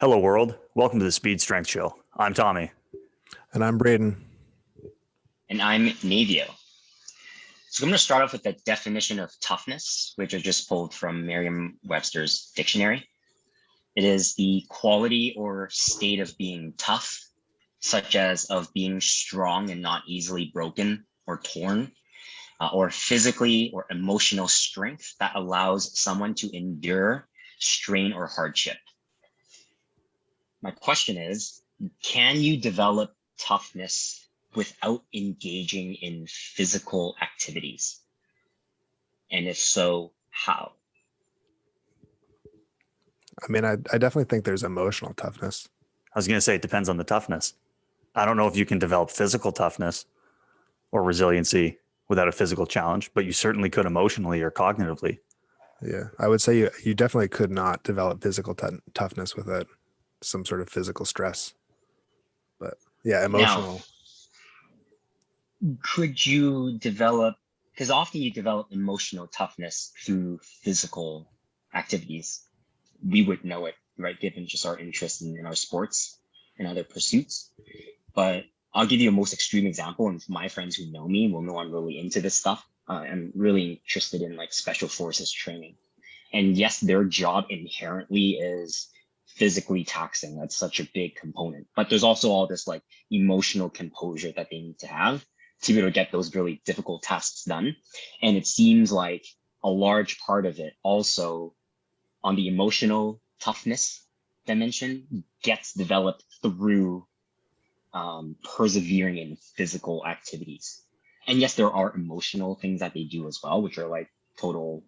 Hello, world. Welcome to the Speed Strength Show. I'm Tommy. And I'm Braden. And I'm Navio. So I'm going to start off with the definition of toughness, which I just pulled from Merriam-Webster's dictionary. It is the quality or state of being tough, such as of being strong and not easily broken or torn, or physically or emotional strength that allows someone to endure strain or hardship. My question is, can you develop toughness without engaging in physical activities? And if so, how? I mean, I definitely think there's emotional toughness. I was going to say it depends on the toughness. I don't know if you can develop physical toughness or resiliency without a physical challenge, but you certainly could emotionally or cognitively. Yeah, I would say you definitely could not develop physical toughness without some sort of physical stress. But yeah, Now, emotional. could you develop, because often you develop emotional toughness through physical activities. We would know it, right? Given just our interest in our sports and other pursuits. But I'll give you a most extreme example. And my friends who know me will know I'm really into this stuff. I'm really interested in like special forces training. And yes, their job inherently is physically taxing. That's such a big component. But there's also all this like emotional composure that they need to have to be able to get those really difficult tasks done. And it seems like a large part of it also on the emotional toughness dimension gets developed through persevering in physical activities. And yes, there are emotional things that they do as well, which are like total,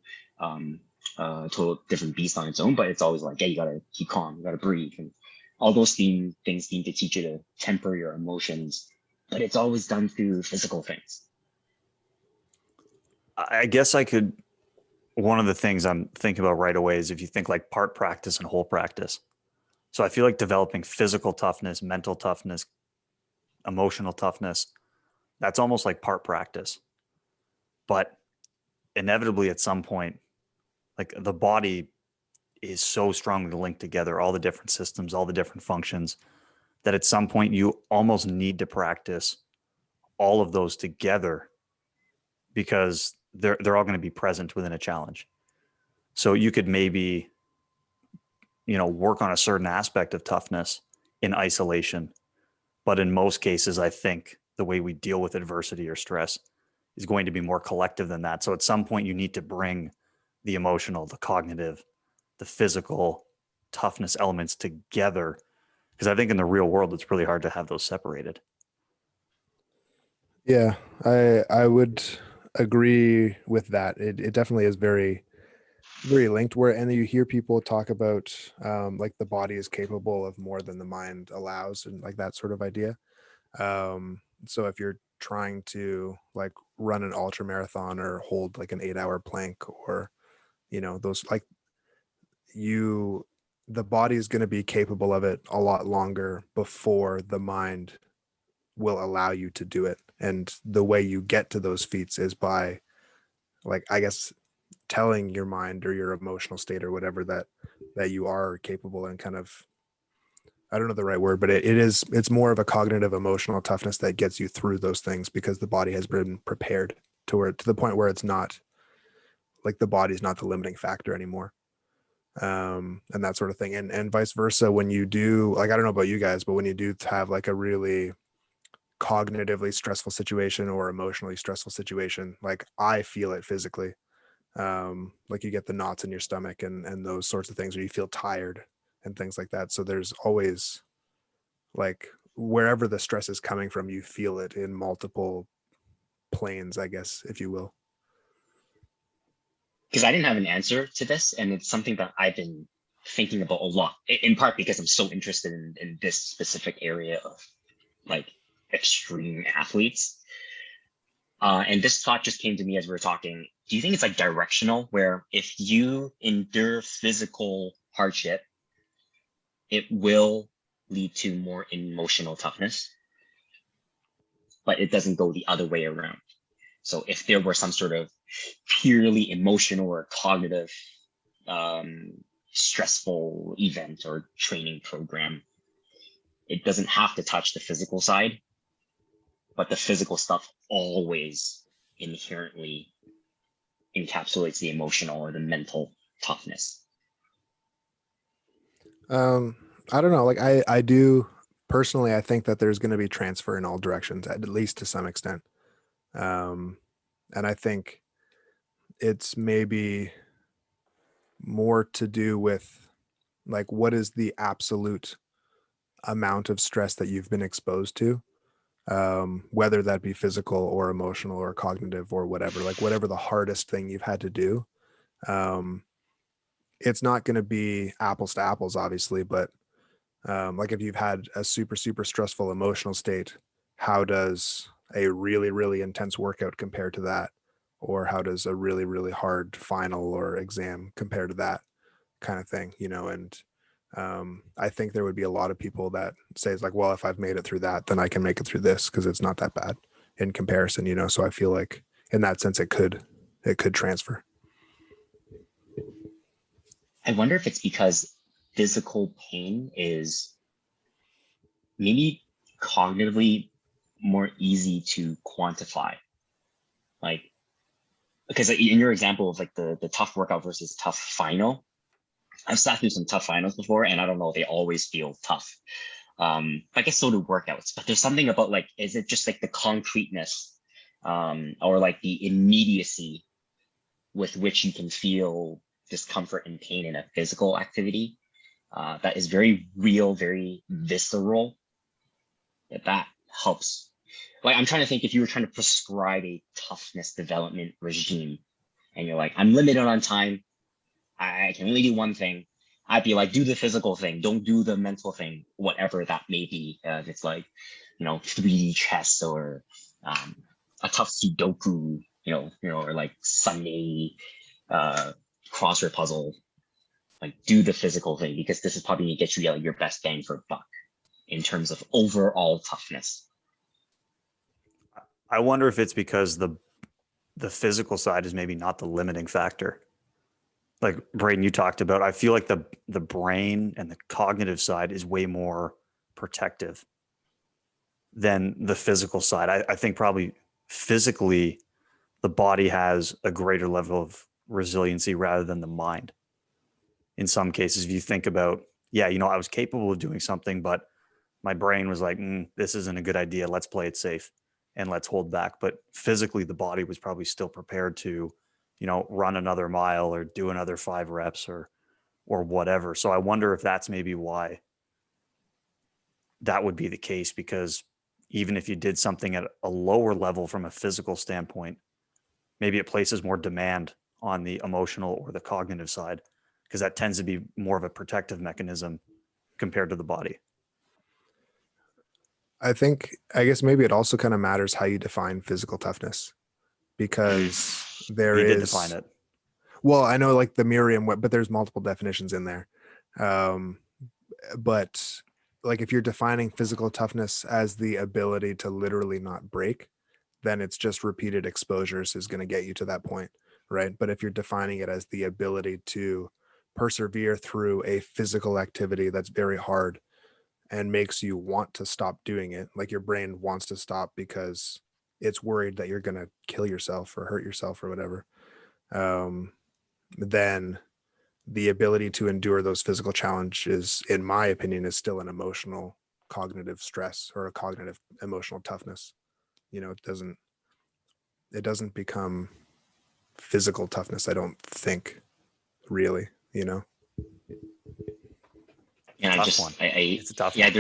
total different beast on its own. But it's always like, yeah, you gotta keep calm, you gotta breathe, and all those things seem to teach you to temper your emotions. But it's always done through physical things. I guess one of the things I'm thinking about right away is if you think like part practice and whole practice. So I feel like developing physical toughness, mental toughness, emotional toughness, that's almost like part practice. But inevitably at some point, like the body is so strongly linked together, all the different systems, all the different functions, that at some point you almost need to practice all of those together because they're all going to be present within a challenge. So you could maybe, work on a certain aspect of toughness in isolation. But in most cases, I think the way we deal with adversity or stress is going to be more collective than that. So at some point you need to bring the emotional, the cognitive, the physical toughness elements together. Because I think in the real world, it's really hard to have those separated. Yeah, I would agree with that. It definitely is very linked. Where and you hear people talk about like the body is capable of more than the mind allows, and like that sort of idea. So if you're trying to like run an ultra marathon or hold like an 8 hour plank or those like you the body is going to be capable of it a lot longer before the mind will allow you to do it. And the way you get to those feats is by like I guess telling your mind or your emotional state or whatever that you are capable, and kind of I don't know the right word, but it's more of a cognitive emotional toughness that gets you through those things because the body has been prepared to the point where it's not like the body's not the limiting factor anymore. And that sort of thing. And vice versa, when you do, like, I don't know about you guys, but when you do have like a really cognitively stressful situation or emotionally stressful situation, like I feel it physically. Like you get the knots in your stomach and those sorts of things, or you feel tired and things like that. So there's always like wherever the stress is coming from, you feel it in multiple planes, I guess, if you will. Because I didn't have an answer to this, and it's something that I've been thinking about a lot, in part because I'm so interested in this specific area of like extreme athletes. And this thought just came to me as we were talking. Do you think it's like directional, where if you endure physical hardship, it will lead to more emotional toughness, but it doesn't go the other way around? So if there were some sort of purely emotional or cognitive um, stressful event or training program. It doesn't have to touch the physical side, but the physical stuff always inherently encapsulates the emotional or the mental toughness. I don't know. Like I do personally, I think that there's going to be transfer in all directions, at least to some extent. And I think it's maybe more to do with like what is the absolute amount of stress that you've been exposed to, whether that be physical or emotional or cognitive or whatever, like whatever the hardest thing you've had to do. Um, it's not going to be apples to apples, obviously, but like if you've had a super, super stressful emotional state, how does a really, really intense workout compare to that? Or how does a really, really hard final or exam compare to that kind of thing, you know? And I think there would be a lot of people that say it's like, well, if I've made it through that, then I can make it through this because it's not that bad in comparison, you know? So I feel like in that sense, it could transfer. I wonder if it's because physical pain is maybe cognitively more easy to quantify. Like, because in your example of like the tough workout versus tough final, I've sat through some tough finals before, and I don't know, they always feel tough. I guess so do workouts, but there's something about like, is it just like the concreteness, or like the immediacy with which you can feel discomfort and pain in a physical activity, that is very real, very visceral. That helps. Like, I'm trying to think, if you were trying to prescribe a toughness development regime and you're like, I'm limited on time, I can only do one thing, I'd be like, do the physical thing, don't do the mental thing, whatever that may be. If it's like, 3D chess or a tough Sudoku, or like Sunday crossword puzzle, like do the physical thing, because this is probably gonna get you your best bang for buck in terms of overall toughness. I wonder if it's because the physical side is maybe not the limiting factor. Like Braden, you talked about, I feel like the brain and the cognitive side is way more protective than the physical side. I think probably physically the body has a greater level of resiliency rather than the mind. In some cases, if you think about, yeah, I was capable of doing something, but my brain was like, this isn't a good idea. Let's play it safe and let's hold back. But physically, the body was probably still prepared to, run another mile or do another 5 reps or whatever. So I wonder if that's maybe why that would be the case, because even if you did something at a lower level from a physical standpoint, maybe it places more demand on the emotional or the cognitive side, because that tends to be more of a protective mechanism compared to the body. I guess maybe it also kind of matters how you define physical toughness, because there We is, did define it. well, I know like the Merriam, but there's multiple definitions in there. But like if you're defining physical toughness as the ability to literally not break, then it's just repeated exposures is going to get you to that point, right? But if you're defining it as the ability to persevere through a physical activity that's very hard and makes you want to stop doing it, like your brain wants to stop because it's worried that you're going to kill yourself or hurt yourself or whatever, then the ability to endure those physical challenges, in my opinion, is still an emotional cognitive stress or a cognitive emotional toughness. It doesn't become physical toughness, I don't think, really. Yeah, Tough one. It's a tough yeah, one.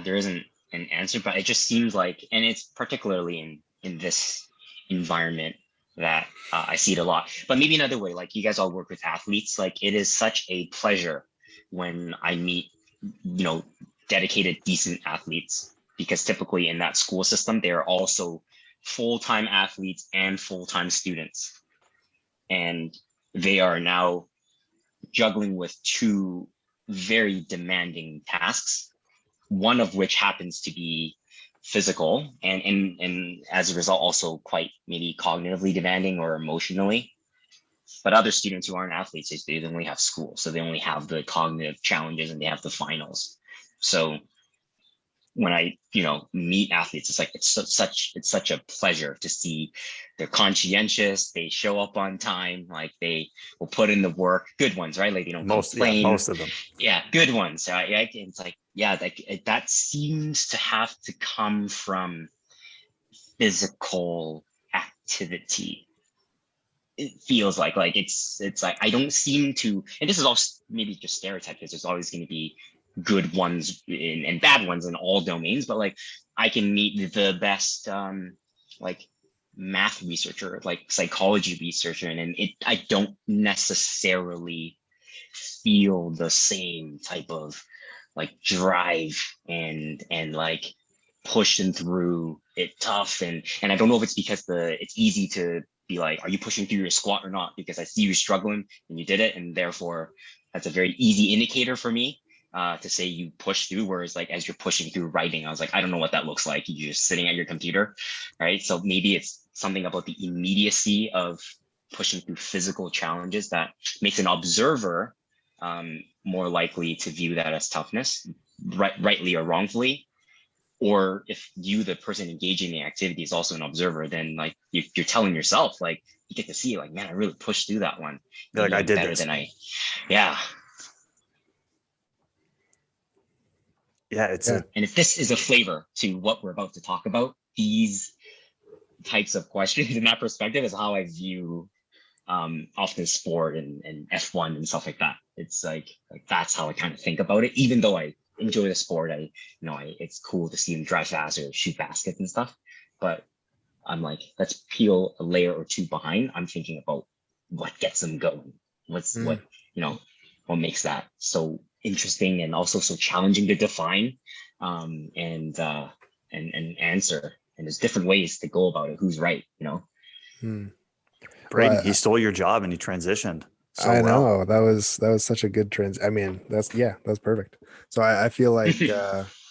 there isn't an answer, but it just seems like, and it's particularly in this environment that I see it a lot. But maybe another way, like you guys all work with athletes, like it is such a pleasure when I meet, dedicated, decent athletes, because typically in that school system, they are also full-time athletes and full-time students. And they are now juggling with two very demanding tasks, one of which happens to be physical and as a result also quite maybe cognitively demanding or emotionally. But other students who aren't athletes, they only have school, so they only have the cognitive challenges and they have the finals. So when I, meet athletes, it's like it's such a pleasure to see they're conscientious, they show up on time, like they will put in the work, good ones, right? Like they don't complain. Most of them. Yeah, good ones. It's like, yeah, like that seems to have to come from physical activity. It feels like it's like I don't seem to, and this is also maybe just stereotype because there's always going to be good ones and bad ones in all domains, but like I can meet the best like math researcher, like psychology researcher, and I don't necessarily feel the same type of like drive and like pushing through it tough, and I don't know if it's because it's easy to be like, are you pushing through your squat or not, because I see you struggling and you did it, and therefore that's a very easy indicator for me to say you push through. Whereas like as you're pushing through writing, I was like, I don't know what that looks like, you're just sitting at your computer, right? So maybe it's something about the immediacy of pushing through physical challenges that makes an observer more likely to view that as toughness, rightly or wrongfully. Or if you, the person engaging the activity, is also an observer, then like you're telling yourself, like you get to see like, man, I really pushed through that one. You're like, I did better this. than yeah. Yeah, it's Yeah. And if this is a flavor to what we're about to talk about, these types of questions in that perspective is how I view often sport and F1 and stuff like that. It's like that's how I kind of think about it. Even though I enjoy the sport, it's cool to see them drive fast or shoot baskets and stuff. But I'm like, let's peel a layer or two behind. I'm thinking about what gets them going. What makes that so interesting and also so challenging to define and answer. And there's different ways to go about it. Who's right? Braden, Well, he stole your job and he transitioned so I well. know that was such a good trans. I mean, that's perfect. So I feel like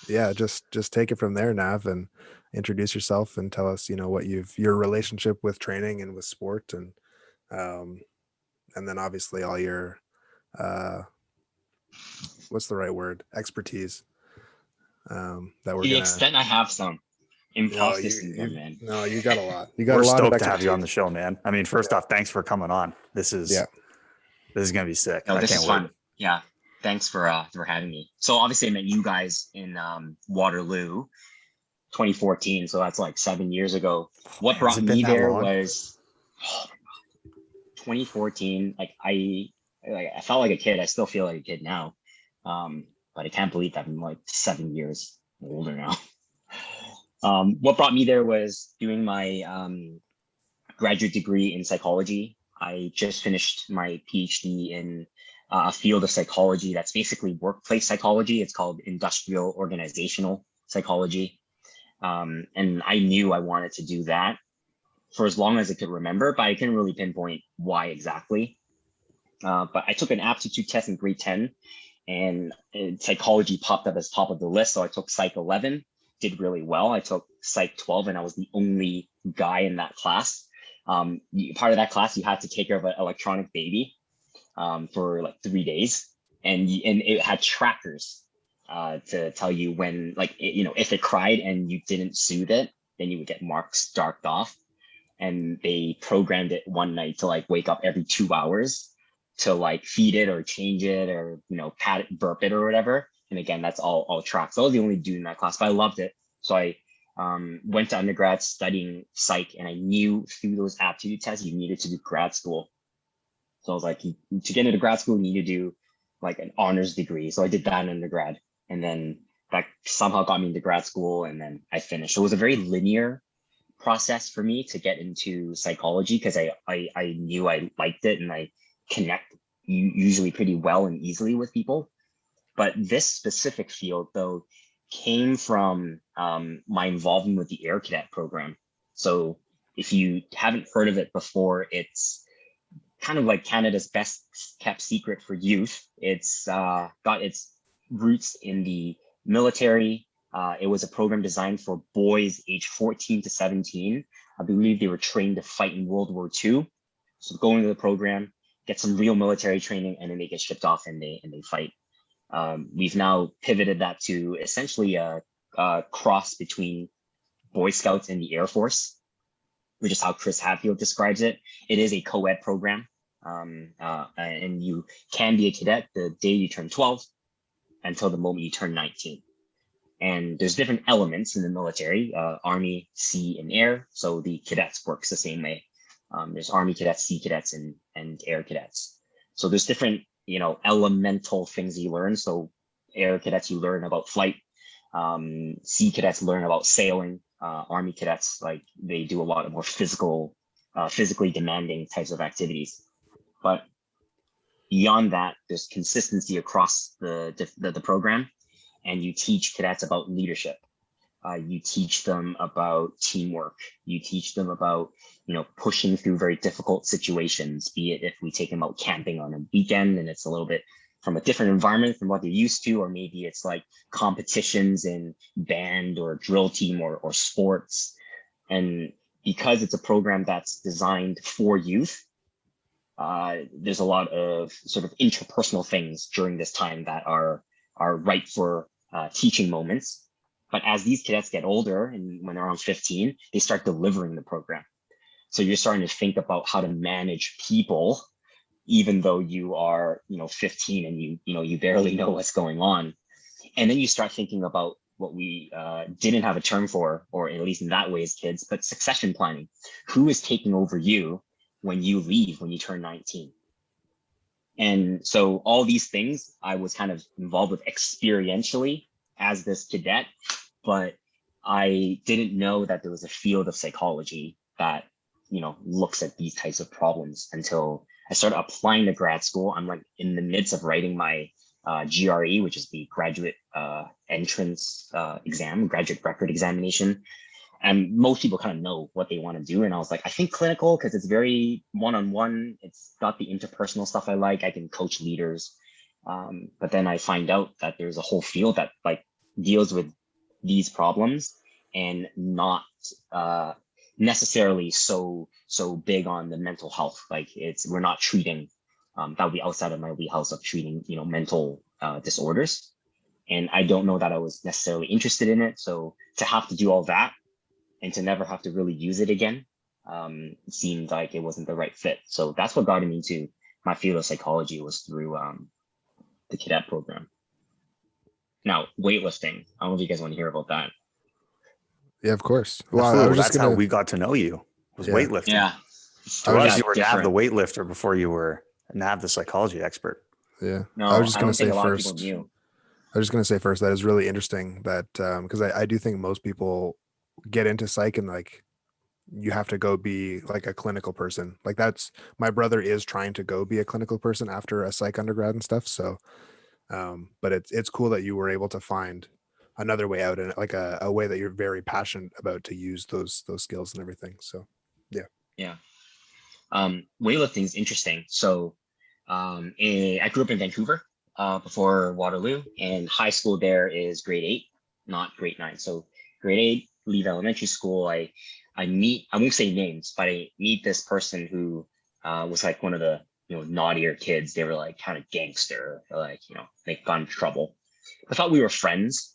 just take it from there, Nav, and introduce yourself and tell us, what your relationship with training and with sport, um, and then obviously all your what's the right word, expertise. That we're To the gonna. extent I have some No, imposter syndrome, man. no, you got a lot. You got We're a lot of stoked to expertise. have you on the show, man. I mean, first off, thanks for coming on. This is gonna be sick. No, I this can't is wait. fun. Yeah, thanks for having me. So obviously I met you guys in Waterloo, 2014. So that's like 7 years ago. What Man, has brought it been me that there long? was 2014. Like I felt like a kid. I still feel like a kid now. But I can't believe that I'm like 7 years older now. What brought me there was doing my graduate degree in psychology. I just finished my PhD in a field of psychology that's basically workplace psychology. It's called industrial organizational psychology. And I knew I wanted to do that for as long as I could remember, but I couldn't really pinpoint why exactly. But I took an aptitude test in grade 10 and psychology popped up as top of the list. So I took Psych 11, did really well. I took Psych 12 and I was the only guy in that class. Part of that class, you had to take care of an electronic baby for like 3 days. And it had trackers to tell you when, like, if it cried and you didn't soothe it, then you would get marks darked off. And they programmed it one night to like wake up every 2 hours to like feed it or change it or, pat it, burp it or whatever. And again, that's all tracked. So I was the only dude in that class, but I loved it. So I went to undergrad studying psych, and I knew through those aptitude tests, you needed to do grad school. So I was like, to get into grad school, you need to do like an honors degree. So I did that in undergrad, and then that somehow got me into grad school, and then I finished. So it was a very linear process for me to get into psychology because I knew I liked it and I connect usually pretty well and easily with people. But this specific field, though, came from my involvement with the Air Cadet program. So if you haven't heard of it before, it's kind of like Canada's best kept secret for youth. It's got its roots in the military. It was a program designed for boys aged 14 to 17. I believe they were trained to fight in World War II. So go into the program, get some real military training, and then they get shipped off and they fight. We've now pivoted that to essentially a cross between Boy Scouts and the Air Force, which is how Chris Hadfield describes it. It is a co-ed program, and you can be a cadet the day you turn 12 until the moment you turn 19. And there's different elements in the military, Army, Sea, and Air. So the cadets works the same way. There's Army cadets, Sea cadets, and Air cadets. So there's different, elemental things you learn. So Air cadets, you learn about flight. Sea cadets learn about sailing. Army cadets, like they do a lot of more physically demanding types of activities. But beyond that, there's consistency across the program, and you teach cadets about leadership. You teach them about teamwork. You teach them about, pushing through very difficult situations, be it if we take them out camping on a weekend and it's a little bit from a different environment from what they're used to, or maybe it's like competitions in band or drill team or sports. And because it's a program that's designed for youth, there's a lot of sort of interpersonal things during this time that are ripe for teaching moments. But as these cadets get older, and when they're around 15, they start delivering the program. So you're starting to think about how to manage people, even though you are, 15 and you barely know what's going on. And then you start thinking about what we didn't have a term for, or at least in that way as kids, but succession planning. Who is taking over you when you leave, when you turn 19? And so all these things I was kind of involved with experientially as this cadet, but I didn't know that there was a field of psychology that, looks at these types of problems until I started applying to grad school. I'm like in the midst of writing my GRE, which is the graduate entrance exam, graduate record examination. And most people kind of know what they want to do. And I was like, I think clinical, because it's very one-on-one. It's got the interpersonal stuff I like. I can coach leaders. But then I find out that there's a whole field that like deals with these problems and not necessarily so big on the mental health. Like we're not treating, that would be outside of my wheelhouse of treating, mental disorders. And I don't know that I was necessarily interested in it. So to have to do all that and to never have to really use it again, seemed like it wasn't the right fit. So that's what got me into my field of psychology, was through the cadet program. Now, weightlifting. I don't know if you guys want to hear about that. Yeah, of course. Well, Absolutely. That's how we got to know you, was Yeah. weightlifting. Yeah. To us, you were Nav the weightlifter before you were Nav the psychology expert. Yeah. No, I was just going to say a lot of first. people knew. I was just going to say first that is really interesting that because I do think most people get into psych and like you have to go be like a clinical person. Like that's my brother is trying to go be a clinical person after a psych undergrad and stuff. So, but it's cool that you were able to find another way out and like a way that you're very passionate about to use those skills and everything. So, yeah. Yeah. Weightlifting is interesting. So I grew up in Vancouver before Waterloo, and high school there is grade 8, not grade 9. So grade 8, leave elementary school. I meet, I won't say names, but I meet this person who was like one of the naughtier kids. They were like kind of gangster, like they got into trouble. I thought we were friends,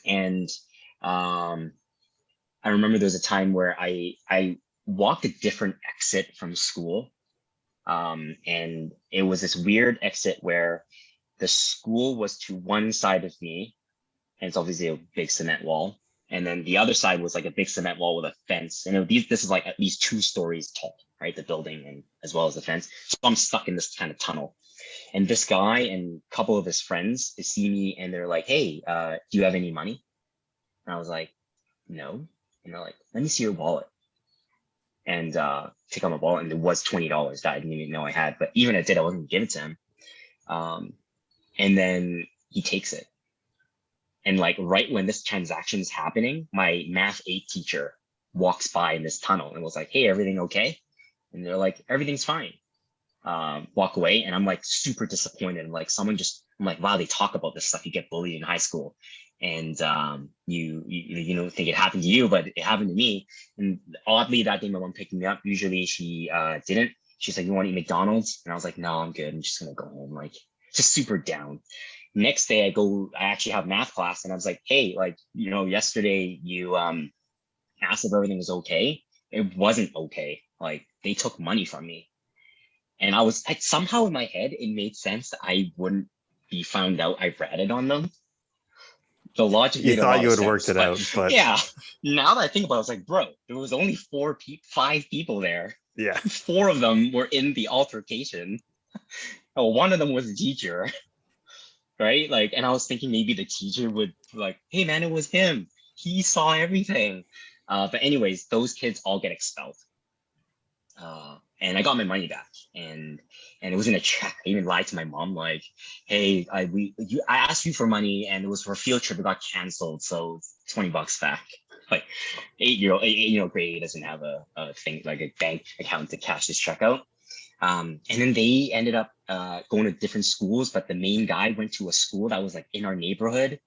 and I remember there was a time where I walked a different exit from school. And it was this weird exit where the school was to one side of me, and it's obviously a big cement wall. And then the other side was like a big cement wall with a fence. And this is like at least 2 stories tall, right? The building and as well as the fence. So I'm stuck in this kind of tunnel. And this guy and a couple of his friends see me and they're like, hey, do you have any money? And I was like, no. And they're like, let me see your wallet. And take out my wallet, and it was $20 that I didn't even know I had. But even if I did, I wasn't gonna give it to him. And then he takes it. And like right when this transaction is happening, my math 8 teacher walks by in this tunnel and was like, hey, everything okay? And they're like, everything's fine. Walk away, and I'm like super disappointed. Like I'm like, wow, they talk about this stuff. You get bullied in high school, and you don't think it happened to you, but it happened to me. And oddly, that day my mom picked me up. Usually she didn't. She's like, you want to eat McDonald's? And I was like, no, I'm good. I'm just gonna go home. Like, just super down. Next day, I actually have math class, and I was like, hey, like, yesterday you asked if everything was okay. It wasn't okay. Like, they took money from me. And I was like, somehow in my head, it made sense that I wouldn't be found out I ratted on them. The logic You made a thought lot you of had worked sense. it But out, but yeah, now that I think about it, I was like, bro, there was only 5 people there. yeah. 4 of them were in the altercation. Oh, one of them was a teacher, right? Like, and I was thinking maybe the teacher would like, hey man, it was him. He saw everything. But anyways, those kids all get expelled. And I got my money back, and it was in a check. I even lied to my mom, like, "Hey, I asked you for money, and it was for a field trip. It got canceled, so $20 back." Like, 8-year-old grade doesn't have a thing like a bank account to cash this check out. And then they ended up going to different schools, but the main guy went to a school that was like in our neighborhood,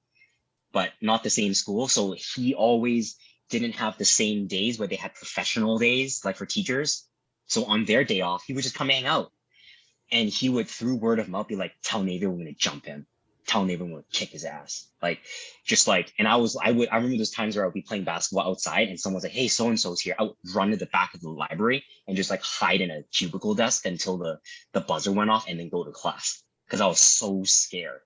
but not the same school. So he always didn't have the same days where they had professional days, like for teachers. So on their day off, he would just come hang out, and he would, through word of mouth, be like, "Tell Navio we're gonna jump him. Tell Navio we're gonna kick his ass." Like, just like, and I remember those times where I would be playing basketball outside, and someone's like, "Hey, so and so's here." I would run to the back of the library and just like hide in a cubicle desk until the buzzer went off, and then go to class because I was so scared.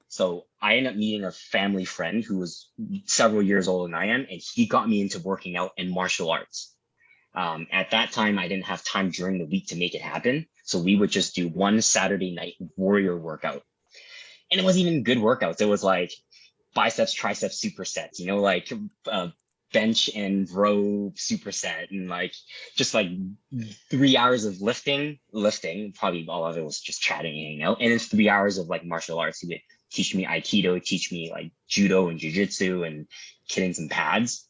So I ended up meeting a family friend who was several years older than I am, and he got me into working out and martial arts. At that time, I didn't have time during the week to make it happen. So we would just do one Saturday night warrior workout. And it wasn't even good workouts. It was like biceps, triceps, supersets, like bench and row superset, and like just like 3 hours of lifting. Probably all of it was just chatting and hanging out. And then 3 hours of like martial arts. He would teach me Aikido, teach me like judo and jujitsu and killing some pads.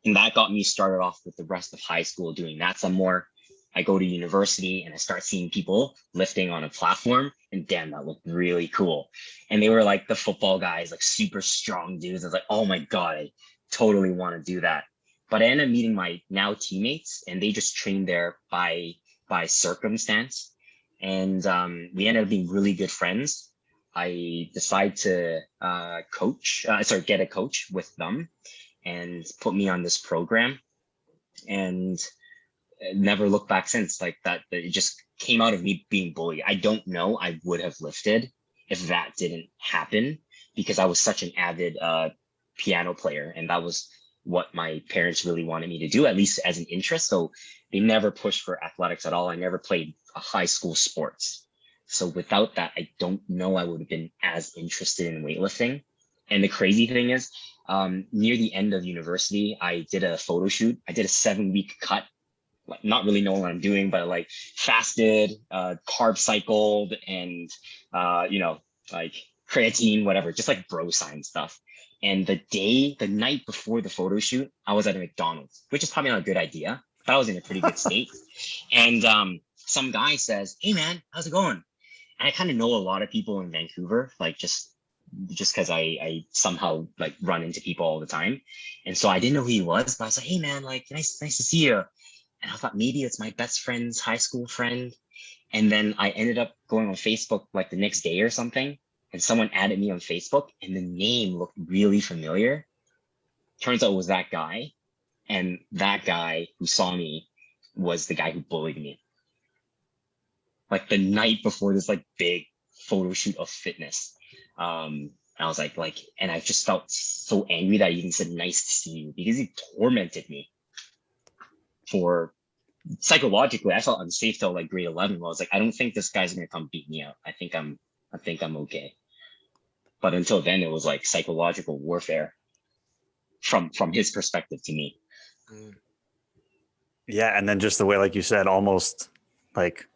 And that got me started off with the rest of high school doing that some more. I go to university and I start seeing people lifting on a platform, and damn, that looked really cool. And they were like the football guys, like super strong dudes. I was like, oh my God, I totally want to do that. But I ended up meeting my now teammates, and they just trained there by circumstance. And we ended up being really good friends. I decided to get a coach with them, and put me on this program, and never looked back since. Like that, it just came out of me being bullied. I don't know I would have lifted if that didn't happen, because I was such an avid piano player, and that was what my parents really wanted me to do, at least as an interest. So they never pushed for athletics at all. I never played a high school sports. So without that, I don't know I would have been as interested in weightlifting. And the crazy thing is, near the end of university, I did a photo shoot. I did a 7-week cut, like not really knowing what I'm doing, but like fasted, carb cycled, and like creatine, whatever, just like bro science stuff. And the night before the photo shoot, I was at a McDonald's, which is probably not a good idea, but I was in a pretty good state. And some guy says, "Hey man, how's it going?" And I kind of know a lot of people in Vancouver, like just because I somehow like run into people all the time. And so I didn't know who he was, but I was like, "Hey man, like nice to see you." And I thought maybe it's my best friend's high school friend. And then I ended up going on Facebook like the next day or something, and someone added me on Facebook, and the name looked really familiar. Turns out it was that guy. And that guy who saw me was the guy who bullied me. Like the night before this like big photo shoot of fitness. I was like, and I just felt so angry that I even said nice to see you, because he tormented me for psychologically. I felt unsafe till like grade 11. I was like, I don't think this guy's gonna come beat me up. I think I'm okay. But until then, it was like psychological warfare from his perspective to me. Yeah, and then just the way, like you said, almost like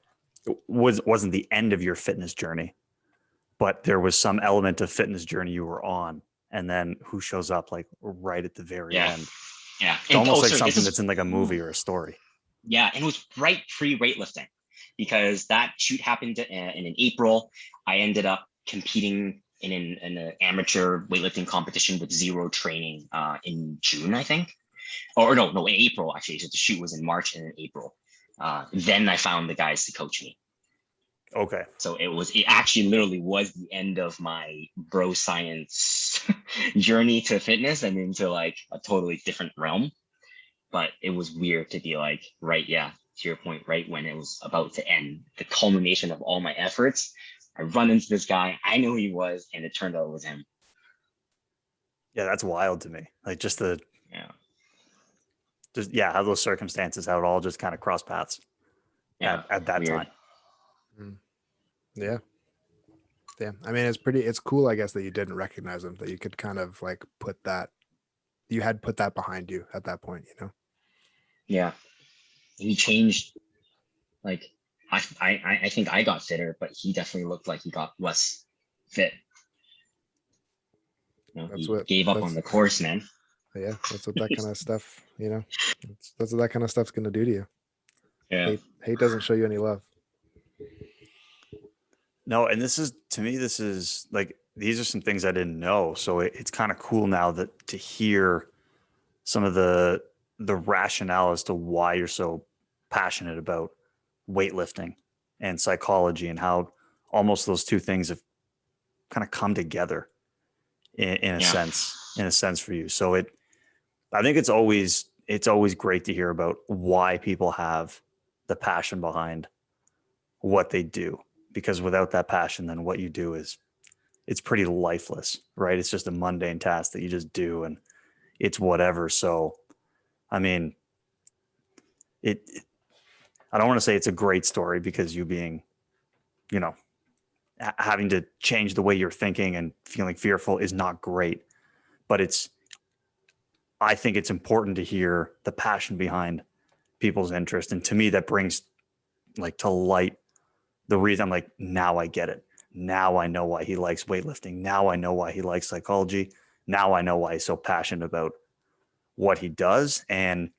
wasn't the end of your fitness journey, but there was some element of fitness journey you were on, and then who shows up like right at the very end. Yeah, It's almost like something that's in like a movie or a story. Yeah, and it was right pre-weightlifting, because that shoot happened in April. I ended up competing in an amateur weightlifting competition with zero training in June, I think. Or no, in April actually. So the shoot was in March and in April. then I found the guys to coach me. Okay. So it actually literally was the end of my bro science journey to fitness and into like a totally different realm. But it was weird to be like, right, yeah, to your point, right when it was about to end, the culmination of all my efforts, I run into this guy, I knew who he was, and it turned out it was him. Yeah, that's wild to me. Like just Yeah. how those circumstances, how it all just kind of cross paths Yeah. at that Weird. time. Mm. Yeah. Yeah. I mean, it's cool, I guess, that you didn't recognize him, that you could kind of like you had put that behind you at that point, you know? Yeah. He changed. Like I think I got fitter, but he definitely looked like he got less fit. You know, That's he gave up on the course, man. Yeah, that's what that kind of stuff, you know, that's what that kind of stuff's going to do to you. Yeah. Hate doesn't show you any love. No, and this is like, these are some things I didn't know. So it's kind of cool now that to hear some of the rationale as to why you're so passionate about weightlifting and psychology, and how almost those two things have kind of come together in a Yeah. sense for you. So I think it's always great to hear about why people have the passion behind what they do, because without that passion, then what you do it's pretty lifeless, right? It's just a mundane task that you just do and it's whatever. So, I mean, it I don't want to say it's a great story, because you being, you know, having to change the way you're thinking and feeling fearful is not great, but I think it's important to hear the passion behind people's interest. And to me, that brings like to light the reason. I'm like, now I get it. Now I know why he likes weightlifting. Now I know why he likes psychology. Now I know why he's so passionate about what he does, and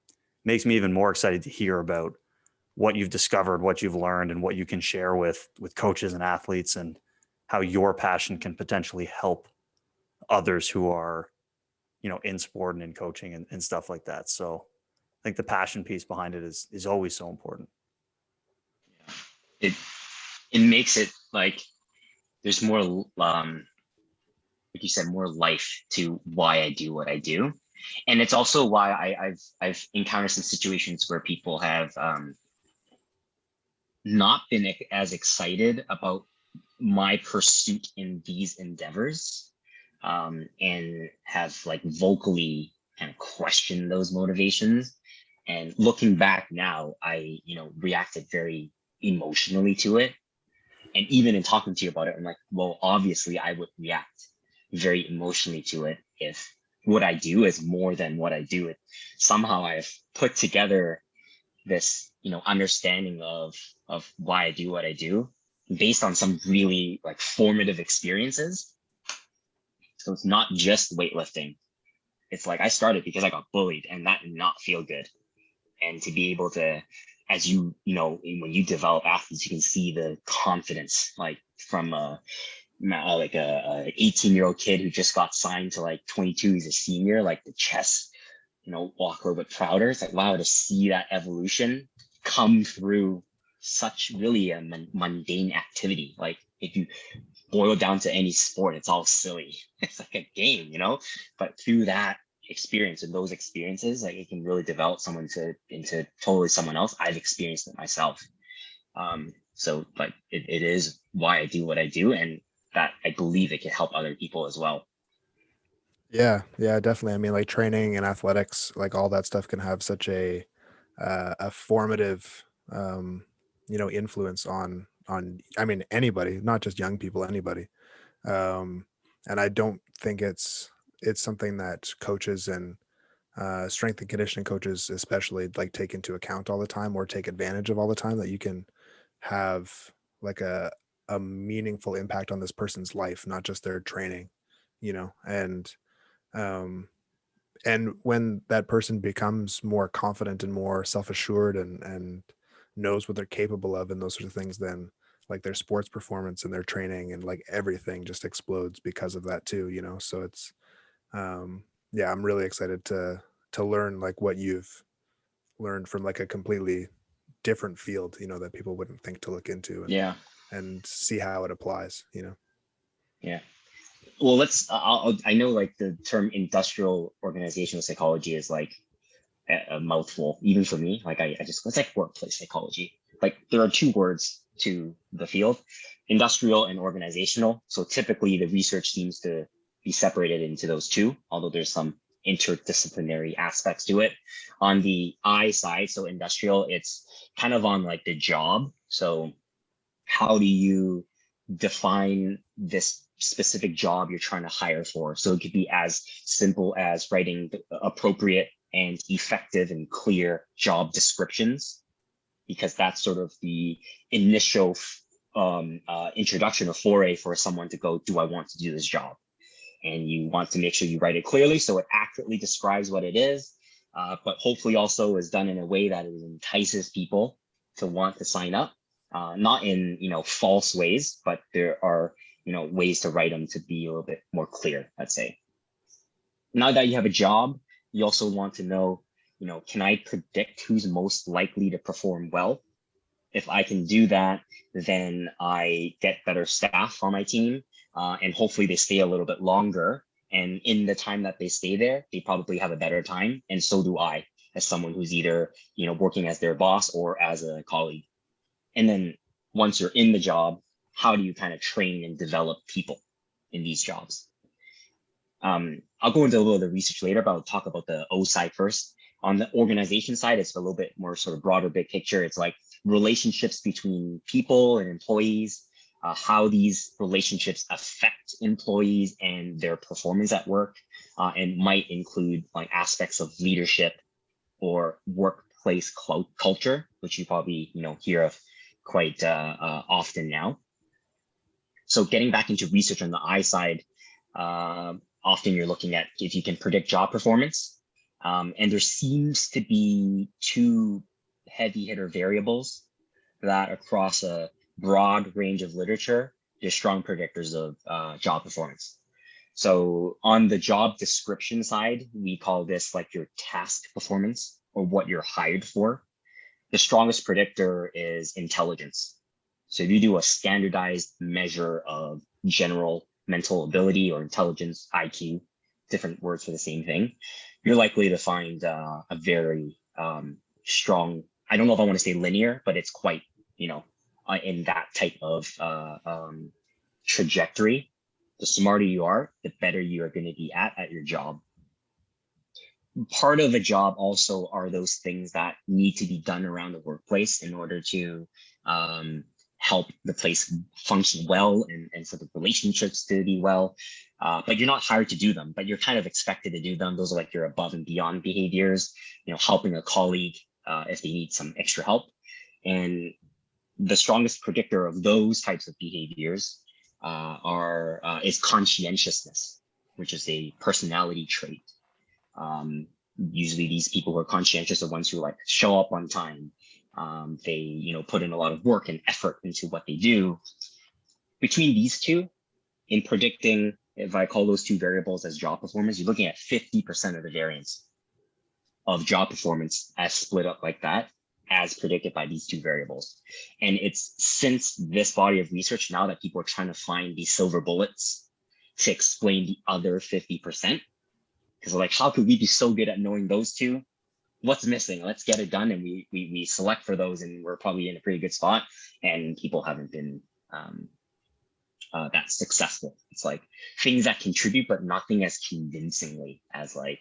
makes me even more excited to hear about what you've discovered, what you've learned, and what you can share with coaches and athletes, and how your passion can potentially help others who are, in sport and in coaching and stuff like that. So I think the passion piece behind it is always so important. It it makes it like there's more like you said, more life to why I do what I do. And it's also why I've encountered some situations where people have not been as excited about my pursuit in these endeavors, and have like vocally kind of questioned those motivations. And looking back now, I reacted very emotionally to it. And even in talking to you about it, I'm like, well, obviously I would react very emotionally to it if what I do is more than what I do. It somehow I've put together this, understanding of why I do what I do based on some really like formative experiences. So it's not just weightlifting. It's like I started because I got bullied, and that did not feel good. And to be able to, as when you develop athletes, you can see the confidence like from like a 18-year-old kid who just got signed to like 22, he's a senior, like the chest, walk a little bit prouder. It's like, wow, to see that evolution come through such really a mundane activity. Like if you boil down to any sport, it's all silly. It's like a game, but through that experience and those experiences, like it can really develop someone into totally someone else. I've experienced it myself. So like it is why I do what I do, and that I believe it can help other people as well. Yeah, definitely. I mean, like training and athletics, like all that stuff can have such a formative, influence on. I mean, anybody, not just young people, anybody. And I don't think it's something that coaches and strength and conditioning coaches, especially, like take into account all the time or take advantage of all the time. That you can have like a meaningful impact on this person's life, not just their training, um and when that person becomes more confident and more self-assured and knows what they're capable of and those sort of things, then like their sports performance and their training and like everything just explodes because of that too, so it's yeah, I'm really excited to learn like what you've learned from like a completely different field, that people wouldn't think to look into Yeah. and see how it applies, Yeah. Well, I know like the term industrial organizational psychology is like a mouthful, even for me. Like I just, it's like workplace psychology. Like there are two words to the field, industrial and organizational. So typically the research seems to be separated into those two, although there's some interdisciplinary aspects to it. On the I side, so industrial, it's kind of on like the job. So how do you define this specific job you're trying to hire for? So it could be as simple as writing appropriate and effective and clear job descriptions, because that's sort of the initial introduction or foray for someone to go, do I want to do this job? And you want to make sure you write it clearly so it accurately describes what it is, but hopefully also is done in a way that it entices people to want to sign up. Not in false ways, but there are ways to write them to be a little bit more clear, let's say. Now that you have a job, you also want to know, can I predict who's most likely to perform well? If I can do that, then I get better staff on my team, and hopefully they stay a little bit longer. And in the time that they stay there, they probably have a better time, and so do I, as someone who's either working as their boss or as a colleague. And then once you're in the job, how do you kind of train and develop people in these jobs? I'll go into a little of the research later, but I'll talk about the O side first. On the organization side, it's a little bit more sort of broader, big picture. It's like relationships between people and employees, how these relationships affect employees and their performance at work, and might include like aspects of leadership or workplace culture, which you probably hear of quite often now. So getting back into research on the I side, often you're looking at if you can predict job performance. And there seems to be two heavy hitter variables that across a broad range of literature, they're strong predictors of job performance. So on the job description side, we call this like your task performance or what you're hired for. The strongest predictor is intelligence. So if you do a standardized measure of general mental ability or intelligence, IQ, different words for the same thing, you're likely to find a very strong, I don't know if I want to say linear, but it's quite, in that type of trajectory. The smarter you are, the better you are going to be at your job. Part of a job also are those things that need to be done around the workplace in order to help the place function well and for the relationships to be well. But you're not hired to do them, but you're kind of expected to do them. Those are like your above and beyond behaviors, helping a colleague if they need some extra help. And the strongest predictor of those types of behaviors is conscientiousness, which is a personality trait. Usually these people who are conscientious are ones who like show up on time. They, put in a lot of work and effort into what they do. Between these two, in predicting, if I call those two variables as job performance, you're looking at 50% of the variance of job performance as split up like that, as predicted by these two variables. And it's since this body of research now that people are trying to find these silver bullets to explain the other 50%. Because like, how could we be so good at knowing those two? What's missing? Let's get it done. And we select for those, and we're probably in a pretty good spot. And people haven't been that successful. It's like things that contribute, but nothing as convincingly as like